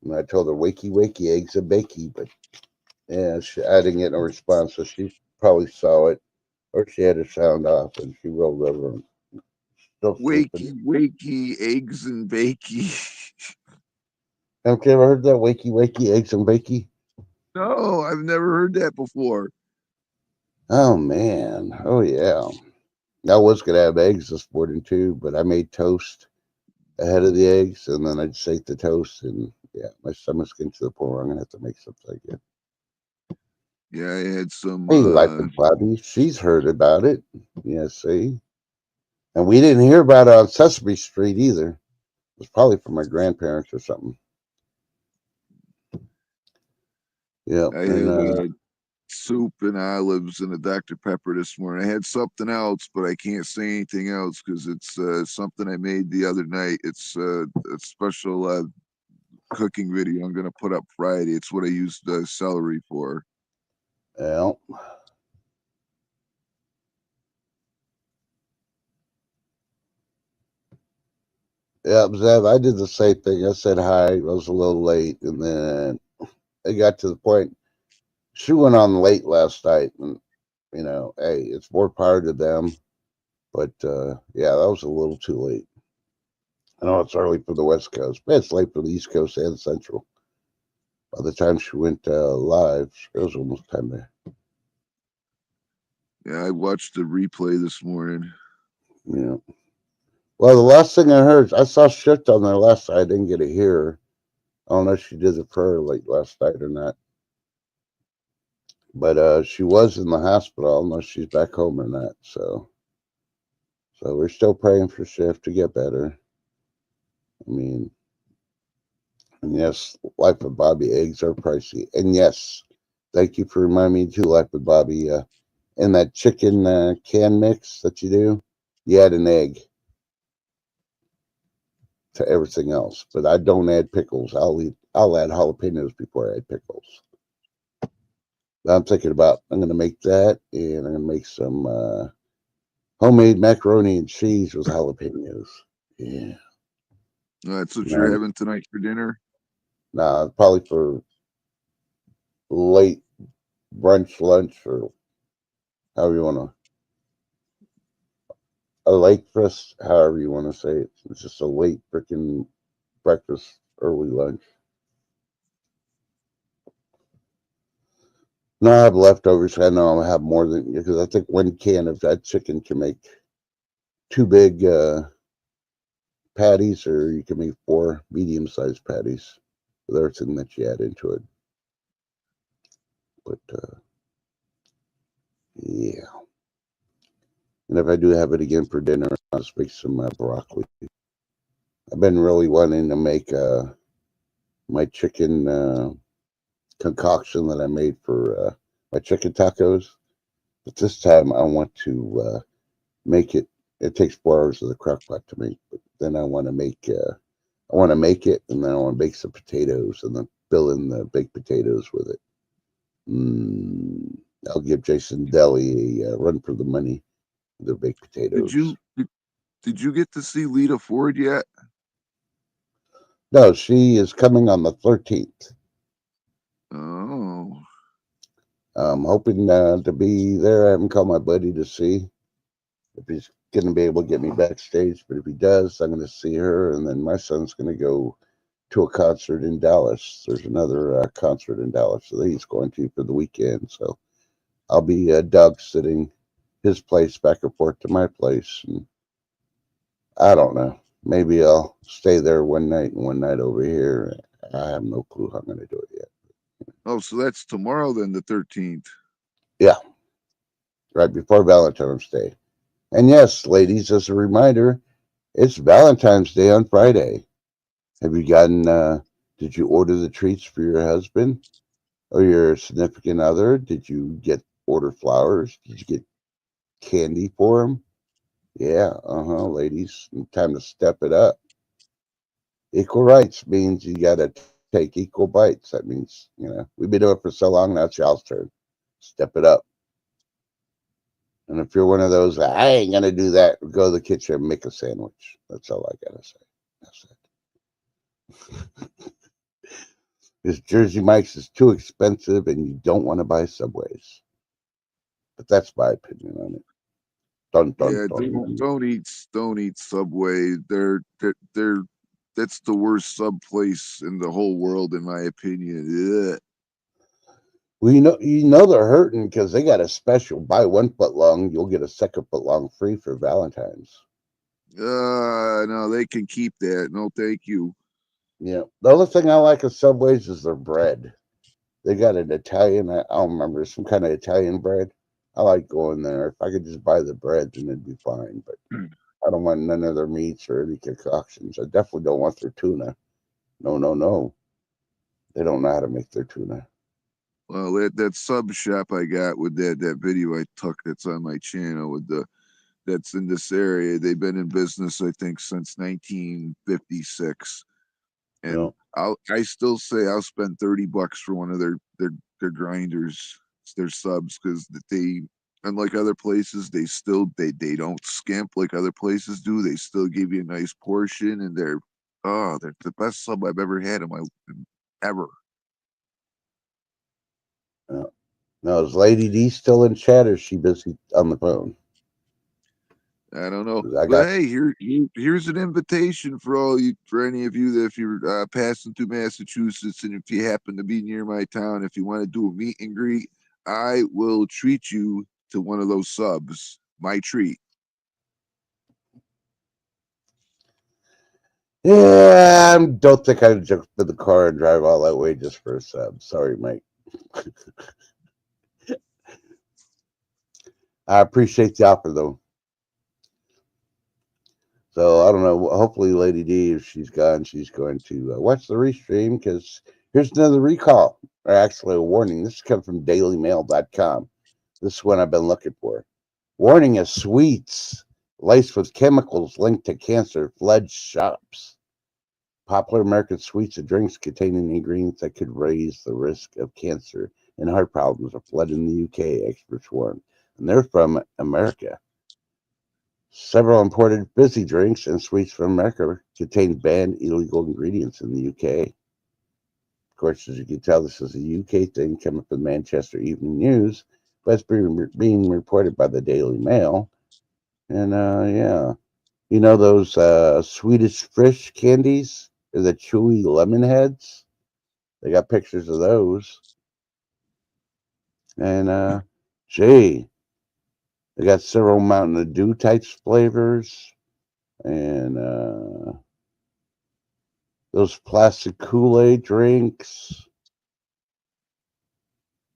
and I told her wakey, wakey, eggs and bakey, but yeah, I didn't get no response, so she probably saw it, or she had her sound off, and she rolled over and still Wakey, sleeping. wakey, eggs and bakey. Have you ever heard that wakey, wakey, eggs and bakey? No, I've never heard that before. Oh man, oh yeah. I was gonna have eggs this morning too, but I made toast ahead of the eggs, and then I'd shake the toast, and yeah, my stomach's getting to the point where I'm gonna have to make something again. Yeah, I had some. Hey, Life with Bobby, she's heard about it. Yeah, see, and we didn't hear about it on Sesame Street either. It was probably from my grandparents or something. Yeah, I and had soup and olives and a Dr. Pepper this morning. I had something else, but I can't say anything else because it's something I made the other night. It's a special cooking video I'm gonna put up Friday. It's what I used celery for. yeah. Yeah, Zev, I did the same thing. I said hi. I was a little late, and then it got to the point. She went on late last night, and hey, it's more power to them. But yeah, that was a little too late. I know it's early for the West Coast, but it's late for the East Coast and Central. By the time she went live, it was almost time to. Yeah, I watched the replay this morning. Yeah. Well, the last thing I heard, I saw Shift on there last night. I didn't get to hear her. I don't know if she did the prayer late last night or not. But she was in the hospital. I don't know if she's back home or not. So we're still praying for Shift to get better. I mean, and yes, Life with Bobby eggs are pricey. And yes, thank you for reminding me too, Life with Bobby. In that chicken can mix that you do, you add an egg to everything else. But I don't add pickles. I'll add jalapenos before I add pickles. But I'm thinking about I'm gonna make that, and I'm gonna make some homemade macaroni and cheese with jalapenos. Yeah. That's what you're No, having tonight for dinner. nah, probably for late brunch, lunch, or however you want to. A late breakfast, however you want to say it. It's just a late freaking breakfast, early lunch. No, I have leftovers. I know I'll have more than because I think one can of that chicken can make 2 big patties, or you can make 4 medium-sized patties with everything that you add into it. But yeah, and if I do have it again for dinner, I'll just make some broccoli. I've been really wanting to make my chicken concoction that I made for my chicken tacos, but this time I want to make it. It takes 4 hours of the crock pot to make, but then I want to make it, and then I want to bake some potatoes, and then fill in the baked potatoes with it. I'll give Jason Deli a run for the money. Their baked potatoes. Did you get to see Lita Ford yet? No, she is coming on the 13th. Oh, I'm hoping to be there. I haven't called my buddy to see if he's going to be able to get me backstage, but if he does, I'm going to see her. And then my son's going to go to a concert in Dallas. There's another concert in Dallas that he's going to for the weekend. So I'll be dog sitting his place back and forth to my place. And I don't know. Maybe I'll stay there one night and one night over here. I have no clue how I'm going to do it yet. oh, so that's tomorrow then, the 13th. Yeah, right before Valentine's Day. And yes, ladies, as a reminder, it's Valentine's Day on Friday. Have you gotten, did you order the treats for your husband or your significant other? Did you order flowers? Did you get candy for him? Yeah, ladies, time to step it up. Equal rights means you got to take equal bites. That means, we've been doing it for so long, now it's y'all's turn. Step it up. And if you're one of those, I ain't going to do that, go to the kitchen and make a sandwich. That's all I got to say. That's it. This Jersey Mike's is too expensive and you don't want to buy Subways. But that's my opinion on it. Dun, dun, Yeah, dun. don't eat Subway. They're that's the worst sub place in the whole world, in my opinion. Ugh. Well, you know they're hurting because they got a special: buy 1 foot long, you'll get a second foot long free for Valentine's. No, they can keep that. No, thank you. Yeah. The other thing I like of Subways is their bread. They got an Italian, I don't remember, some kind of Italian bread. I like going there. If I could just buy the bread, then it'd be fine. But I don't want none of their meats or any concoctions. I definitely don't want their tuna. No, no, no. They don't know how to make their tuna. Well, that sub shop I got with that video I took that's on my channel with the that's in this area. They've been in business, I think, since 1956, You and know, I still say I'll spend $30 for one of their grinders, their subs, because they, unlike other places, they don't skimp like other places do. They still give you a nice portion, and they're the best sub I've ever had in my ever. now is Lady D still in chat or is she busy on the phone? I don't know, 'Cause I but got hey, here's an invitation for for any of you that if you're passing through Massachusetts and if you happen to be near my town, if you want to do a meet and greet, I will treat you to one of those subs. My treat. Yeah, I don't think I'd jump in the car and drive all that way just for a sub. Sorry, Mike. I appreciate the offer though. So I don't know. Hopefully, Lady D, if she's gone, she's going to watch the restream because here's another recall, or actually a warning. This comes from DailyMail.com. This is one I've been looking for. Warning of sweets laced with chemicals linked to cancer fled shops. Popular American sweets and drinks containing ingredients that could raise the risk of cancer and heart problems are fled in the UK, experts warn. And they're from America. Several imported fizzy drinks and sweets from America contain banned illegal ingredients in the UK. Of course, as you can tell, this is a UK thing coming from the Manchester Evening News, but it's being reported by the Daily Mail. And yeah, you know those Swedish fish candies, or the chewy lemon heads? They got pictures of those. And gee, they got several Mountain Dew type flavors, and those plastic Kool-Aid drinks.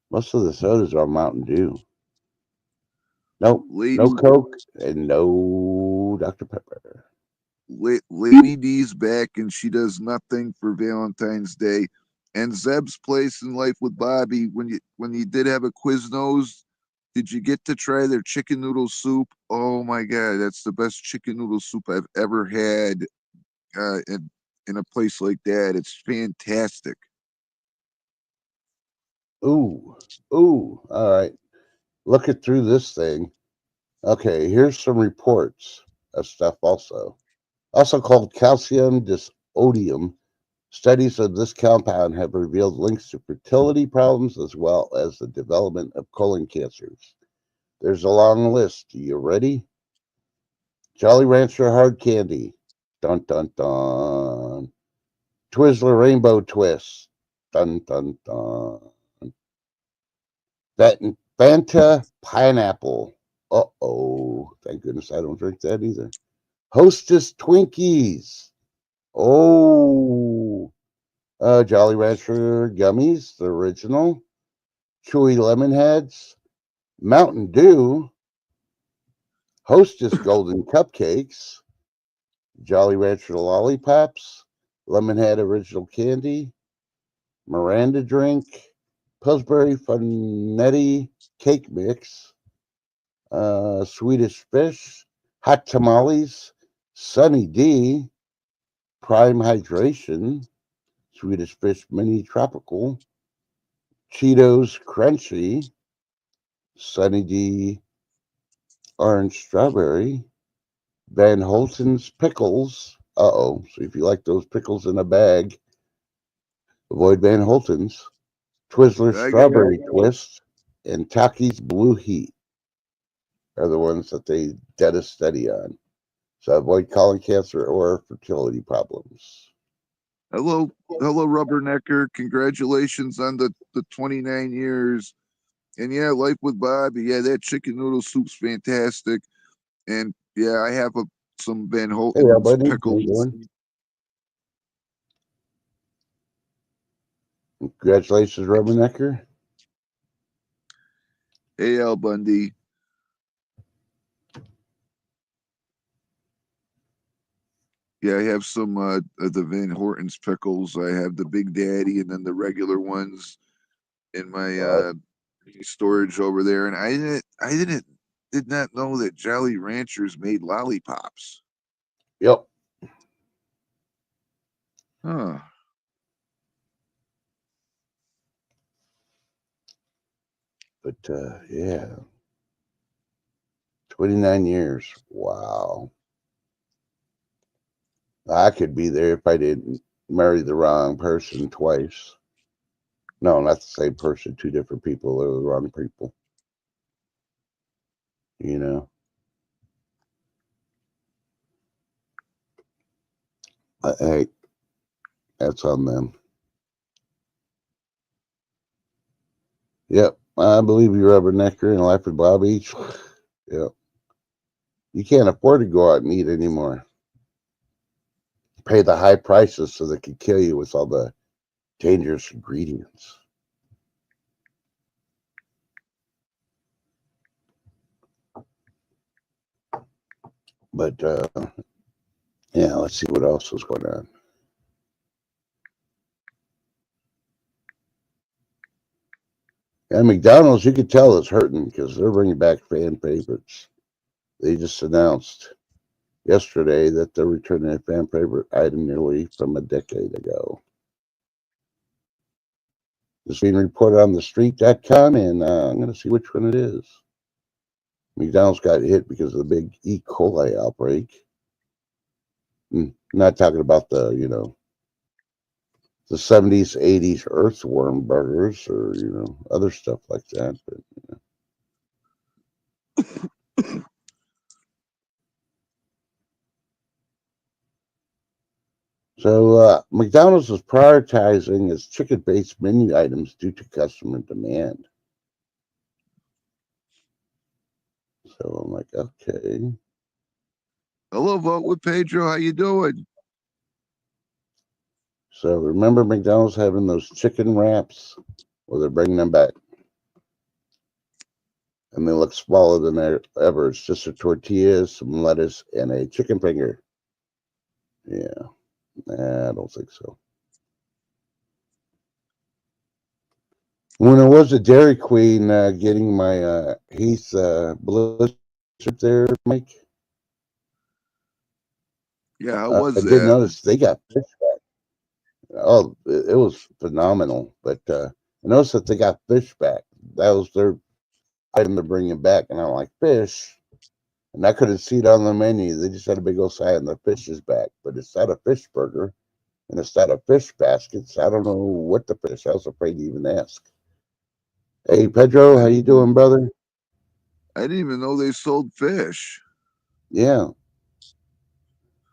Most of the sodas are Mountain Dew. Nope, no Lady Coke and no Dr. Pepper. Lady D's back and she does nothing for Valentine's Day. And Zeb's place in life with Bobby, when you did have a Quiznos, did you get to try their chicken noodle soup? Oh my god, that's the best chicken noodle soup I've ever had in a place like that. It's fantastic. Ooh, ooh. All right. looking through this thing. Okay, here's some reports of stuff also called calcium dysodium. Studies of this compound have revealed links to fertility problems as well as the development of colon cancers. There's a long list. Are you ready? Jolly Rancher hard candy. Dun dun dun. Twizzler Rainbow Twist. Dun dun dun. Fanta Pineapple. Uh-oh. Thank goodness I don't drink that either. Hostess Twinkies. Oh. Jolly Rancher Gummies, the original. Chewy Lemon Heads. Mountain Dew. Hostess Golden Cupcakes. Jolly Rancher Lollipops. Lemonhead Original Candy. Miranda Drink. Pillsbury Funetti Cake Mix. Swedish Fish. Hot Tamales. Sunny D. Prime Hydration. Swedish Fish Mini Tropical. Cheetos Crunchy. Sunny D. Orange Strawberry. Van Holten's Pickles. Uh-oh. So if you like those pickles in a bag, avoid Van Holten's. Twizzler Strawberry Twist and Takis Blue Heat are the ones that they did a study on. So avoid colon cancer or fertility problems. Hello, Rubbernecker. Congratulations on the 29 years. And yeah, Life with Bobby. Yeah, that chicken noodle soup's fantastic. And yeah, I have some Van Holten's pickles. Congratulations, Rubbernecker. Hey, Al Bundy. Yeah, I have some of the Van Horten's pickles. I have the Big Daddy and then the regular ones in my storage over there. And I did not know that Jolly Ranchers made lollipops. Yep. Huh. But yeah. 29 years. Wow. I could be there if I didn't marry the wrong person twice. No, not the same person, two different people. They're the wrong people. You know? Hey, that's on them. Yep, I believe you, Rubbernecker, and Life with Bobby. Yep. You can't afford to go out and eat anymore. Pay the high prices so they can kill you with all the dangerous ingredients. But yeah, let's see what else is going on. And McDonald's, you could tell it's hurting because they're bringing back fan favorites. They just announced yesterday that they're returning a fan favorite item nearly from a decade ago. It's being reported on thestreet.com, and I'm going to see which one it is. McDonald's got hit because of the big E. coli outbreak. Not talking about the, the 70s, 80s earthworm burgers or, other stuff like that. But, So McDonald's is prioritizing its chicken-based menu items due to customer demand. So I'm like, okay. Hello, Vote with Pedro. How you doing? So remember McDonald's having those chicken wraps? Well, they're bringing them back. And they look smaller than ever. It's just a tortilla, some lettuce, and a chicken finger. Yeah. Nah, I don't think so. When it was a Dairy Queen getting my Heath blizzard there, Mike. Yeah, how was that? I did notice they got fish back. Oh, it was phenomenal. But I noticed that they got fish back. That was their item they're bringing back, and I'm like, fish. And I couldn't see it on the menu. They just had a big old sign, the fish is back, but it's not a fish burger, and it's not a fish basket. So I don't know what the fish. I was afraid to even ask. Hey, Pedro, how you doing, brother? I didn't even know they sold fish. Yeah.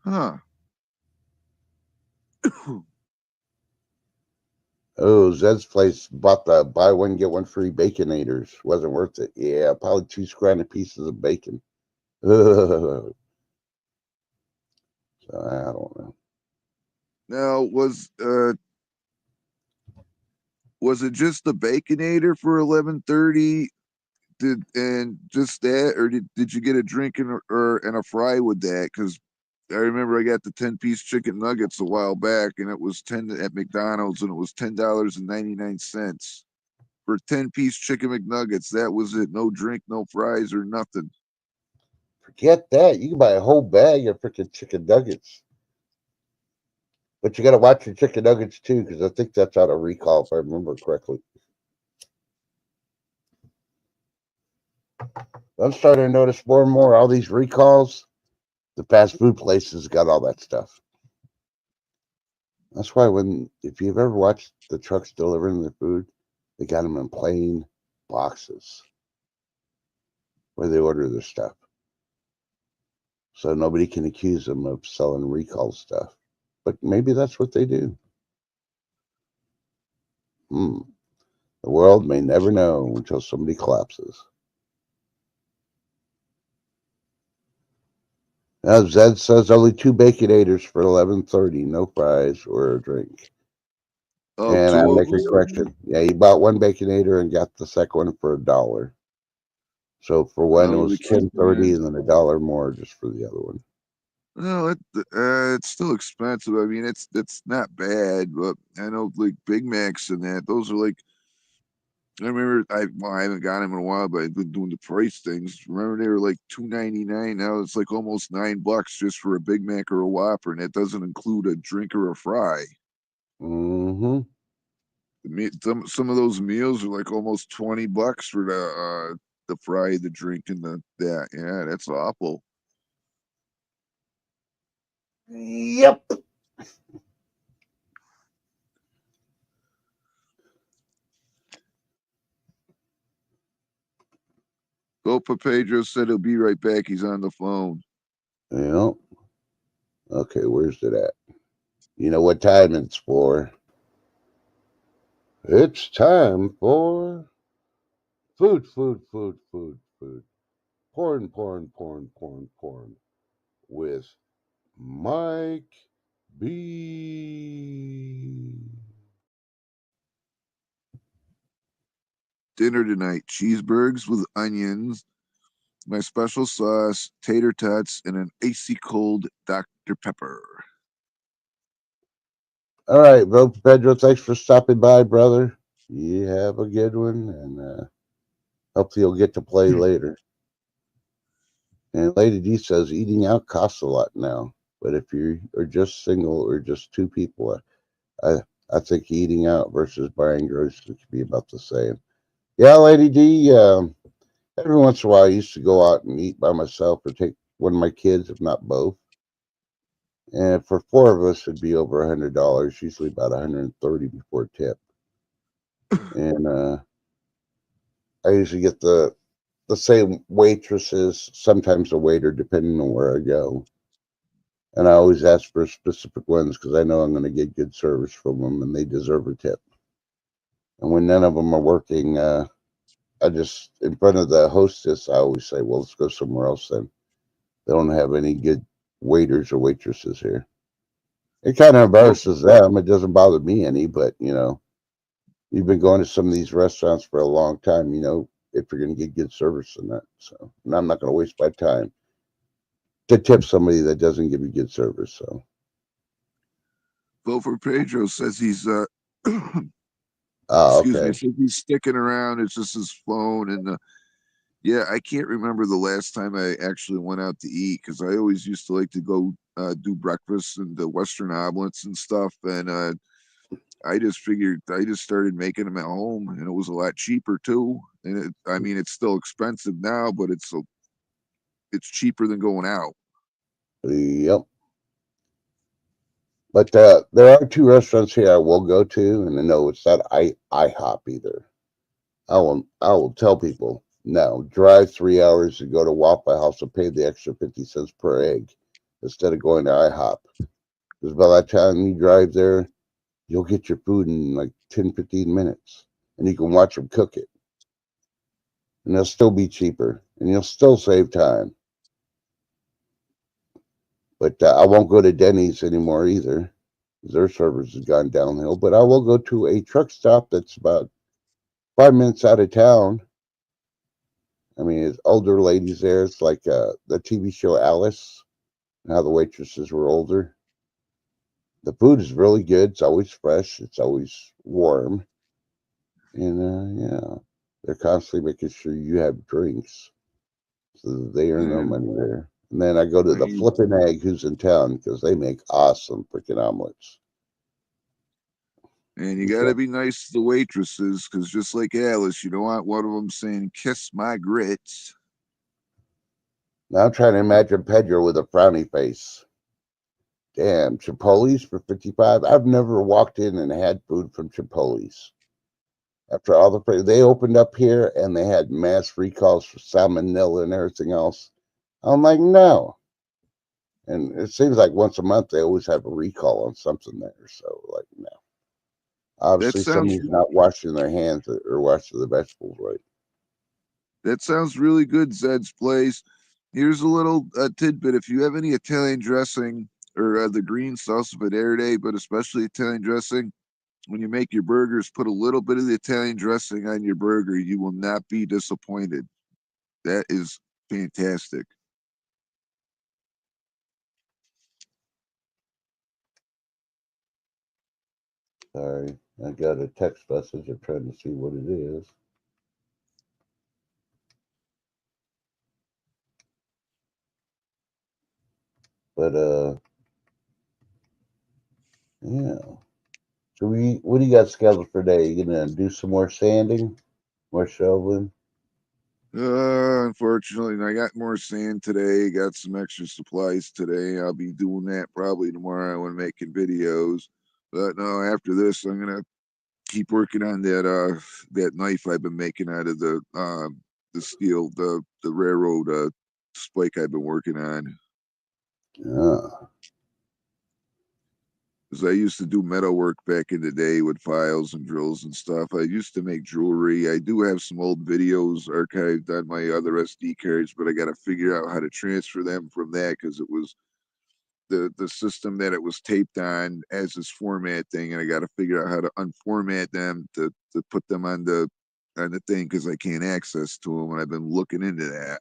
Huh. Oh, Zed's place bought the buy one get one free baconators. Wasn't worth it. Yeah, probably 2 scrambled pieces of bacon. So I don't know. Now, was it just the Baconator for 11:30? And just that, or did you get a drink and a fry with that? Because I remember I got the 10-piece chicken nuggets a while back, and it was 10 at McDonald's, and it was $10.99 for 10-piece chicken McNuggets. That was it. No drink, no fries, or nothing. Forget that. You can buy a whole bag of freaking chicken nuggets. But you got to watch your chicken nuggets too, because I think that's out of recall, if I remember correctly. I'm starting to notice more and more all these recalls. The fast food places got all that stuff. That's why if you've ever watched the trucks delivering the food, they got them in plain boxes where they order their stuff. So nobody can accuse them of selling recall stuff. But maybe that's what they do. The world may never know until somebody collapses. Now Zed says only 2 baconators for 11:30, no fries or a drink. Oh, And I 2 of make a them? correction. Yeah, he bought 1 baconator and got the second one for $1. So for one, it Oh, the was kid, 10.30, man. and then $1 more just for the other one. No, it's still expensive. I mean, it's not bad, but I know like Big Macs and that. Those are like I remember I haven't got them in a while, but I've been doing the price things. Remember they were like $2.99. Now it's like almost $9 just for a Big Mac or a Whopper, and that doesn't include a drink or a fry. Mm-hmm. Some of those meals are like almost $20 for the fry, the drink, and that. Yeah, that's awful. Yep. Gopa Pedro said he'll be right back. He's on the phone. Yep. Okay, where's it at? You know what time it's for? It's time for food, food, food, food, food. Porn, porn, porn, porn, porn. With Mike B. Dinner tonight: cheeseburgers with onions, my special sauce, tater tots, and an icy cold Dr. Pepper. All right, bro. Pedro, thanks for stopping by, brother. You have a good one, and hopefully you'll get to play later. And Lady D says eating out costs a lot now, but if you are just single or just 2 people, I I think eating out versus buying groceries could be about the same. Yeah, Lady D. Every once in a while, I used to go out and eat by myself or take one of my kids, if not both. And for 4 of us, it'd be over $100, usually about 130 before tip. And I usually get the same waitresses, sometimes a waiter, depending on where I go. And I always ask for specific ones because I know I'm going to get good service from them, and they deserve a tip. And when none of them are working, I just in front of the hostess, I always say, "Well, let's go somewhere else." Then they don't have any good waiters or waitresses here. It kind of Well, embarrasses them. It doesn't bother me any, but you've been going to some of these restaurants for a long time. You know if you're going to get good service in that. So, and I'm not going to waste my time to tip somebody that doesn't give you good service. So, Gopher Pedro says he's oh, excuse me, okay. says he's sticking around. It's just his phone and yeah, I can't remember the last time I actually went out to eat because I always used to like to go do breakfast and the Western omelets and stuff. And I just figured I just started making them at home, and it was a lot cheaper too. And I mean, it's still expensive now, but it's cheaper than going out. Yep. But there are two restaurants here I will go to, and I know it's not IHOP either. I will tell people no, drive 3 hours and go to Waffle House and pay the extra 50 cents per egg instead of going to IHOP. Because by the time you drive there, you'll get your food in like 10, 15 minutes, and you can watch them cook it, and they'll still be cheaper, and you'll still save time. But I won't go to Denny's anymore either. Their service has gone downhill. But I will go to a truck stop that's about 5 minutes out of town. I mean, it's older ladies there. It's like the TV show Alice, and how the waitresses were older. The food is really good. It's always fresh. It's always warm. And yeah, they're constantly making sure you have drinks. So that they earn their And money there. And then I go to I the used, Flippin' Egg who's in town because they make awesome freaking omelets. and you got to be nice to the waitresses, because just like Alice, you don't want one of them saying "kiss my grits." Now I'm trying to imagine Pedro with a frowny face. Damn, Chipotle's for 55. I've never walked in and had food from Chipotle's. After all they opened up here and they had mass recalls for salmonella and everything else. I'm like, no. And it seems like once a month they always have a recall on something there. So like, no. That Obviously sounds somebody's not washing their hands or washing the vegetables right. that sounds really good, Zed's Place. Here's a little tidbit: if you have any Italian dressing or the green salsa verde, but especially Italian dressing, when you make your burgers, put a little bit of the Italian dressing on your burger. You will not be disappointed. That is fantastic. Sorry. I got a text message. I'm trying to see what it is. But yeah. So what do you got scheduled for today? You gonna do some more sanding, more shoveling? Unfortunately, I got more sand today. Got some extra supplies today. I'll be doing that probably tomorrow when making videos. But no, after this, I'm gonna keep working on that knife I've been making out of the steel, the railroad spike I've been working on. Yeah. Because I used to do metal work back in the day with files and drills and stuff. I used to make jewelry. I do have some old videos archived on my other SD cards, but I got to figure out how to transfer them from that, because it was the system that it was taped on as this format thing, and I got to figure out how to unformat them to put them on the thing, because I can't access to them, and I've been looking into that.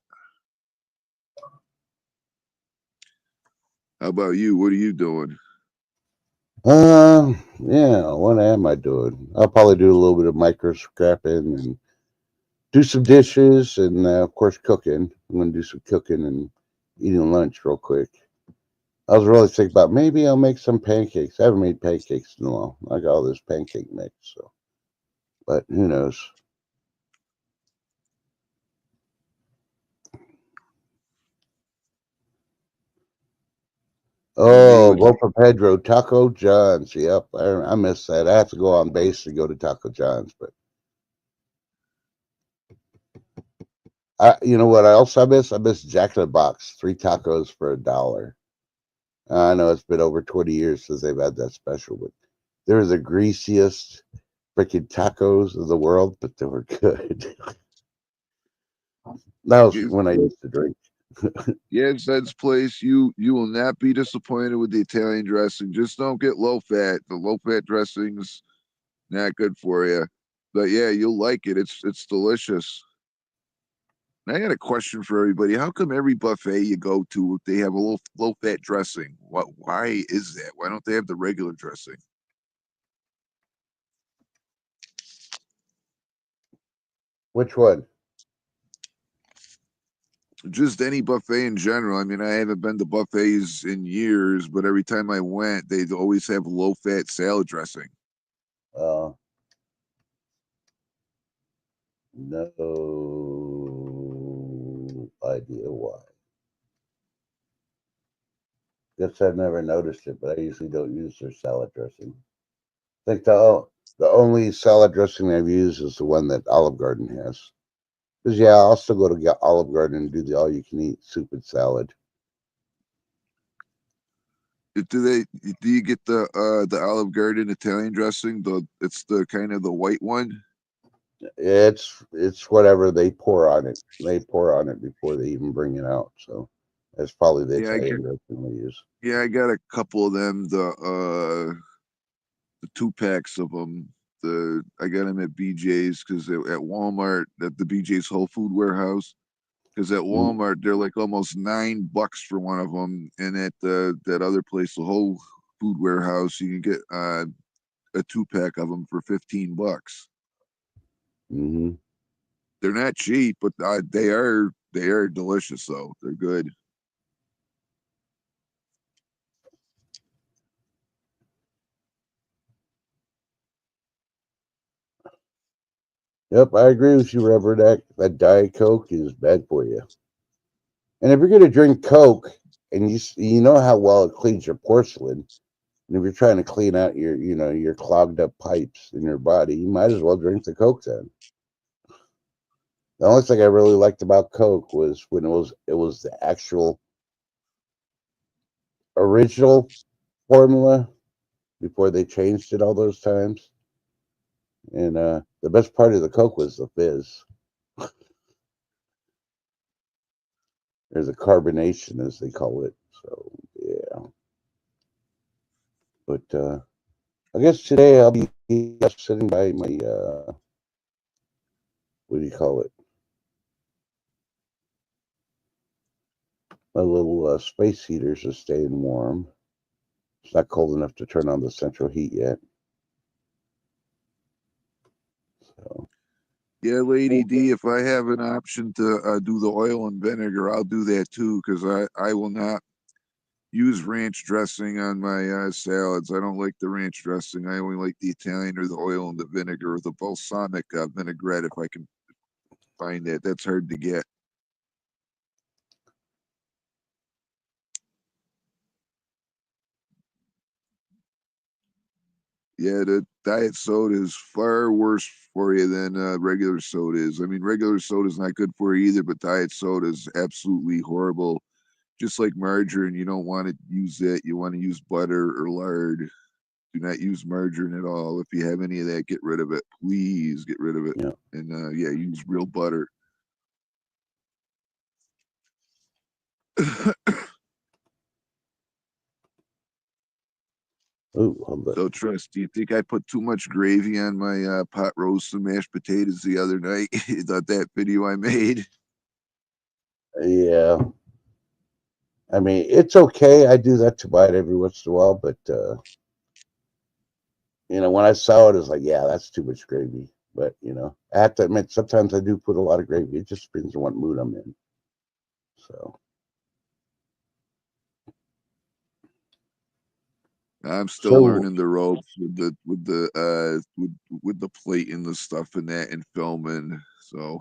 How about you? What are you doing? Yeah, what am I doing? I'll probably do a little bit of micro scrapping and do some dishes and of course cooking. I'm gonna do some cooking and eating lunch real quick. I was really thinking about maybe I'll make some pancakes. I haven't made pancakes in a while. I got all this pancake mix, so but who knows? And me Oh, with vote for Pedro. Taco John's. Yep, I miss that. I have to go on base to go to Taco John's, but you know what else I miss? I miss Jack in the Box. 3 tacos for $1. I know it's been over 20 years since they've had that special, but they're the greasiest freaking tacos of the world, but they were good. That was when I used to drink. yeah, Zed's Place. You will not be disappointed with the Italian dressing. Just don't get low fat. The low fat dressing's not good for you. But yeah, you'll like it. It's delicious. And I got a question for everybody. How come every buffet you go to, they have a little low fat dressing? What? Why is that? Why don't they have the regular dressing? Which one? Just any buffet in general. I mean, I haven't been to buffets in years, but every time I went, they'd always have low fat salad dressing. No idea why. Guess I've never noticed it, but I usually don't use their salad dressing. I think the only salad dressing I've used is the one that Olive Garden has. Because yeah, I'll still go to Olive Garden and do the all-you-can-eat soup and salad. Do you get the Olive Garden Italian dressing? It's the kind of the white one. It's whatever they pour on it. They pour on it before they even bring it out. So that's probably the Italian dressing they use. Yeah, I got a couple of them. The 2 packs of them. I got them at BJ's because at Walmart, at the BJ's Whole Food Warehouse, because at Walmart they're like almost $9 for one of them, and at that other place, the Whole Food Warehouse, you can get a 2-pack of them for $15. Mm-hmm. They're not cheap, but they are delicious though. They're good. Yep, I agree with you, Reverend. That Diet Coke is bad for you. And if you're going to drink Coke, and you know how well it cleans your porcelain, and if you're trying to clean out your clogged up pipes in your body, you might as well drink the Coke then. The only thing I really liked about Coke was when it was the actual original formula before they changed it all those times. And the best part of the Coke was the fizz. There's a carbonation, as they call it. So yeah. But I guess today I'll be sitting by my what do you call it? My little space heaters are staying warm. It's not cold enough to turn on the central heat yet. So. Yeah, Lady D, if I have an option to do the oil and vinegar, I'll do that too, because I will not use ranch dressing on my salads. I don't like the ranch dressing. I only like the Italian or the oil and the vinegar or the balsamic vinaigrette if I can find that. That's hard to get. Yeah, the diet soda is far worse for you than regular soda is. I mean, regular soda is not good for you either, but diet soda is absolutely horrible. Just like margarine, you don't want to use that. You want to use butter or lard. Do not use margarine at all. If you have any of that, get rid of it. Please get rid of it. Yeah. And yeah, use real butter. So, Trust, do you think I put too much gravy on my pot roast and mashed potatoes the other night? You thought that video I made? Yeah. I mean, it's okay. I do that to bite every once in a while, but when I saw it, it's like, yeah, that's too much gravy. But I have to admit, sometimes I do put a lot of gravy. It just depends on what mood I'm in. So I'm still learning the ropes with the plate and the stuff and that and filming. So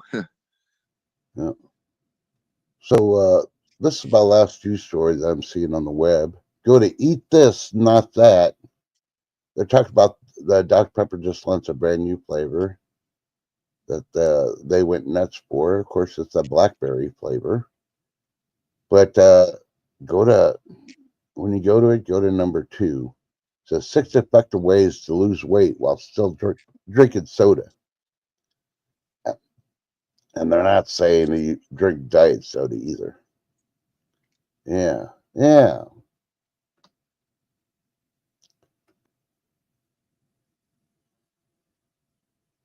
yeah. So this is my last news story that I'm seeing on the web. Go to Eat This, Not That. They're talking about the Dr. Pepper just launched a brand new flavor that they went nuts for. Of course, it's a blackberry flavor. But when you go to it, go to number 2. It says 6 effective ways to lose weight while still drinking soda. And they're not saying that you drink diet soda either. Yeah.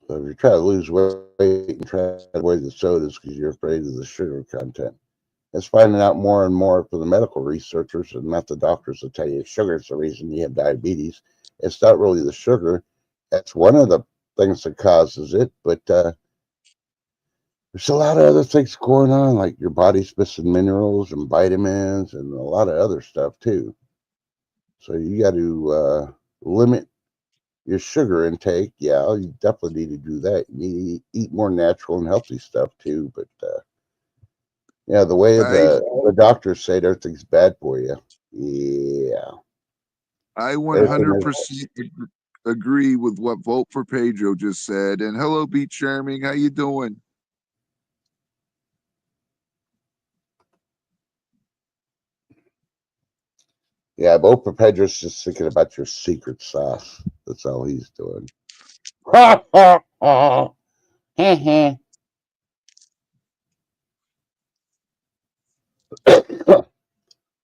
So if you're trying to lose weight and try to avoid the sodas because you're afraid of the sugar content, it's finding out more and more for the medical researchers and not the doctors that tell you sugar is the reason you have diabetes. It's not really the sugar. That's one of the things that causes it, but there's a lot of other things going on, like your body's missing minerals and vitamins and a lot of other stuff too. So you got to limit your sugar intake, yeah, you definitely need to do that. You need to eat more natural and healthy stuff too. But yeah, the way I the doctors say everything's bad for you. Yeah, I everything 100% agree with what Vote for Pedro just said. And hello, Beat Charming, how you doing? yeah, Oprah Pedro's just thinking about your secret sauce. That's all he's doing.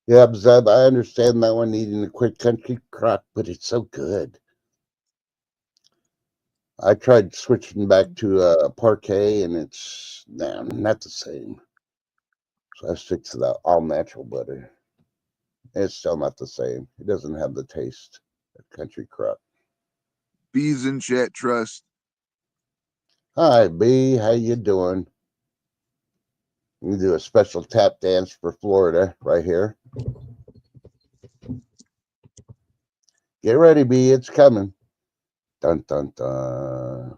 Yeah, Zeb, I understand that one needing a quick country crock, but it's so good. I tried switching back to parquet, and it's not the same. So I stick to the all natural butter. It's still not the same. It doesn't have the taste of country crock. Bees in chat trust. Hi, B. How you doing? We do a special tap dance for Florida right here. Get ready, B. It's coming. Dun dun dun.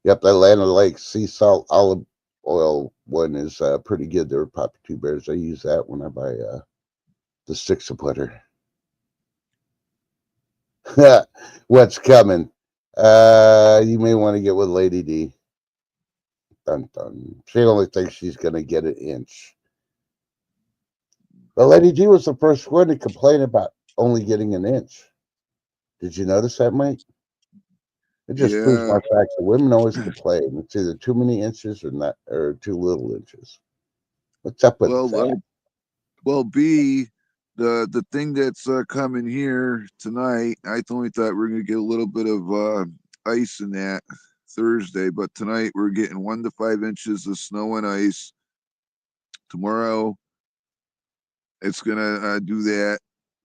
Yep, Atlanta Lake sea salt olive oil one is pretty good. They're Poppy Two Bears. I use that when I buy the sticks of butter. What's coming? You may want to get with Lady D. Dun dun. She only thinks she's gonna get an inch. But Lady D was the first one to complain about only getting an inch. Did you notice that, Mike? It just proves Yeah. my fact that women always complain. It's either too many inches or not, or too little inches. What's up with Well, that? well, B, the thing that's coming here tonight, I only thought we are gonna get a little bit of ice in that Thursday, but tonight we're getting 1 to 5 inches of snow and ice. Tomorrow it's gonna do that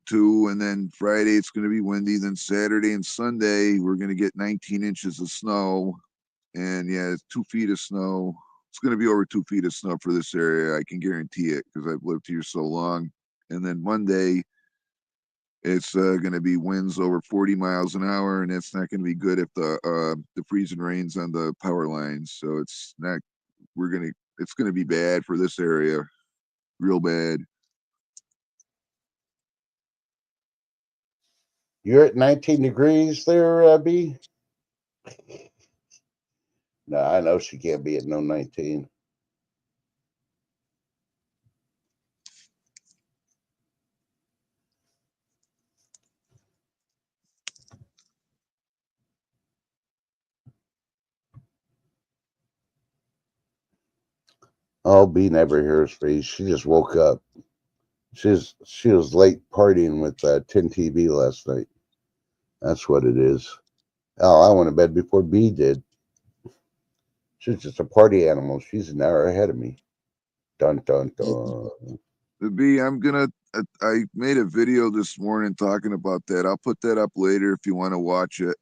too, and then Friday it's gonna be windy. Then Saturday and Sunday we're gonna get 19 inches of snow, and yeah, it's 2 feet of snow. It's gonna be over 2 feet of snow for this area. I can guarantee it because I've lived here so long. And then Monday it's going to be winds over 40 miles an hour, and that's not going to be good if the freezing rains on the power lines. So it's not. It's going to be bad for this area, real bad. You're at 19 degrees there, B? No, I know she can't be at no 19. Oh, B never hears freeze. She just woke up. She was late partying with 10 TV last night. That's what it is. Oh, I went to bed before B did. She's just a party animal. She's an hour ahead of me. Dun dun dun. The B, I'm gonna. I made a video this morning talking about that. I'll put that up later if you want to watch it,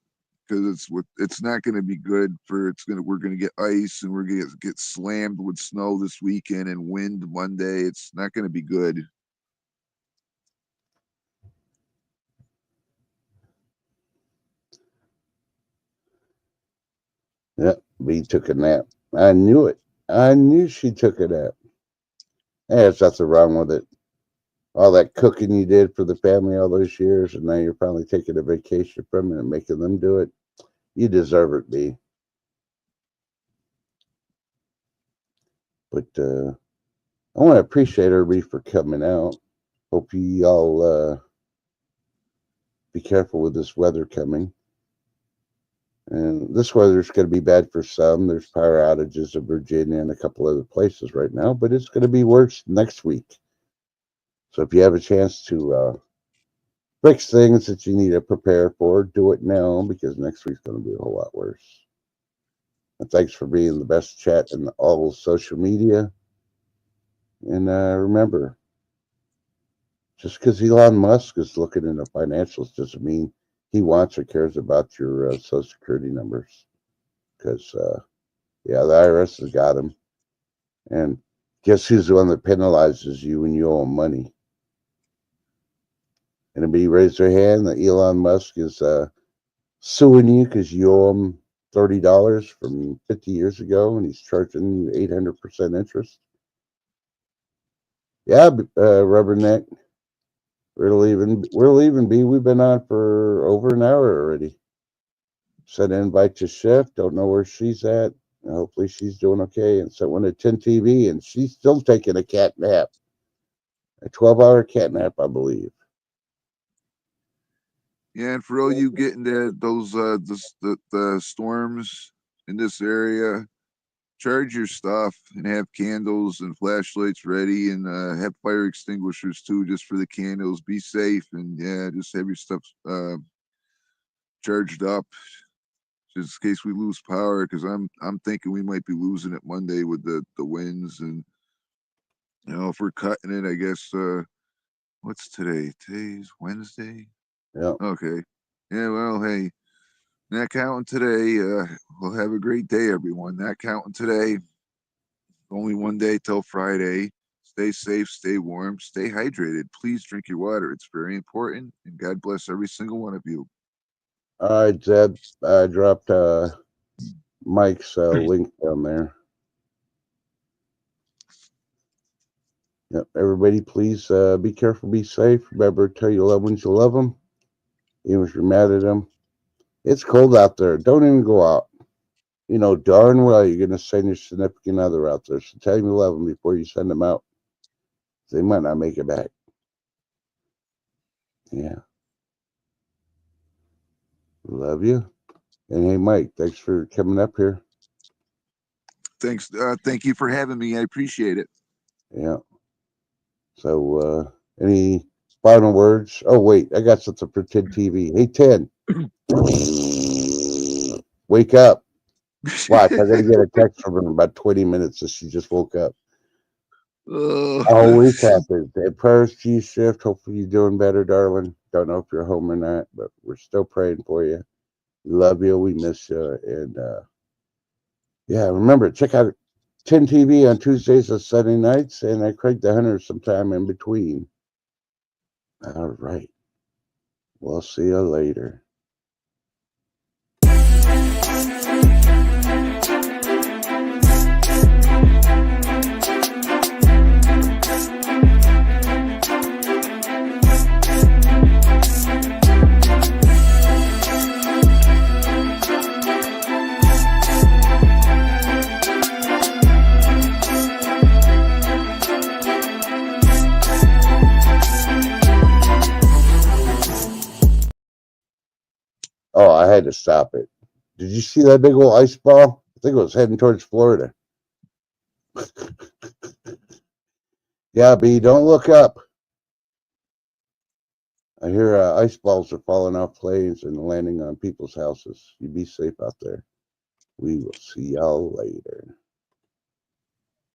because it's not going to be good for we're going to get ice, and we're going to get slammed with snow this weekend and wind Monday. It's not going to be good. Yep, B took a nap. I knew it. I knew she took a nap. Hey, there's nothing wrong with it. All that cooking you did for the family all those years, and now you're finally taking a vacation from it and making them do it. You deserve it, B. But I want to appreciate everybody for coming out. Hope you all be careful with this weather coming. And this weather's going to be bad for some. There's power outages in Virginia and a couple other places right now, but it's going to be worse next week. So if you have a chance to fix things that you need to prepare for, do it now because next week's going to be a whole lot worse. And thanks for being the best chat in all social media. And remember, just because Elon Musk is looking into financials doesn't mean he wants or cares about your social security numbers. Because, yeah, the IRS has got him. And guess who's the one that penalizes you when you owe him money? Anybody raise their hand that Elon Musk is suing you because you owe him $30 from 50 years ago and he's charging you 800% interest? Yeah, Rubberneck. We're leaving, B. We've been on for over an hour already. Sent an invite to Shift. Don't know where she's at. Hopefully she's doing okay. And sent one to 10 TV, and she's still taking a cat nap. A 12-hour cat nap, I believe. Yeah, and for all you getting those the storms in this area, charge your stuff and have candles and flashlights ready, and have fire extinguishers too, just for the candles. Be safe, and yeah, just have your stuff charged up, just in case we lose power. Because I'm thinking we might be losing it Monday with the winds, and if we're cutting it, I guess. What's today? Today's Wednesday. Yeah. Okay. Yeah. Well, hey, not counting today. We'll have a great day, everyone. Not counting today. Only one day till Friday. Stay safe, stay warm, stay hydrated. Please drink your water. It's very important. And God bless every single one of you. All right, Zeb. I dropped Mike's link down there. Yep. Everybody, please be careful, be safe. Remember to tell your loved ones you love them, even if you're mad at them. It's cold out there. Don't even go out. You know darn well you're going to send your significant other out there. So tell them you love them before you send them out. They might not make it back. Yeah. Love you. And hey, Mike, thanks for coming up here. Thanks. Thank you for having me. I appreciate it. Yeah. So, any final words? Oh, wait, I got something for 10 TV. Hey, 10. Wake up. Watch, I'm going to get a text from her in about 20 minutes and she just woke up. Always happens. And prayers to you, Shift. Hopefully you're doing better, darling. Don't know if you're home or not, but we're still praying for you. We love you. We miss you. And yeah, remember, check out 10 TV on Tuesdays and Sunday nights, and I Craig the Hunter sometime in between. All right. We'll see you later. Oh, I had to stop it. Did you see that big old ice ball? I think it was heading towards Florida. Yeah, B, don't look up. I hear ice balls are falling off planes and landing on people's houses. You be safe out there. We will see y'all later.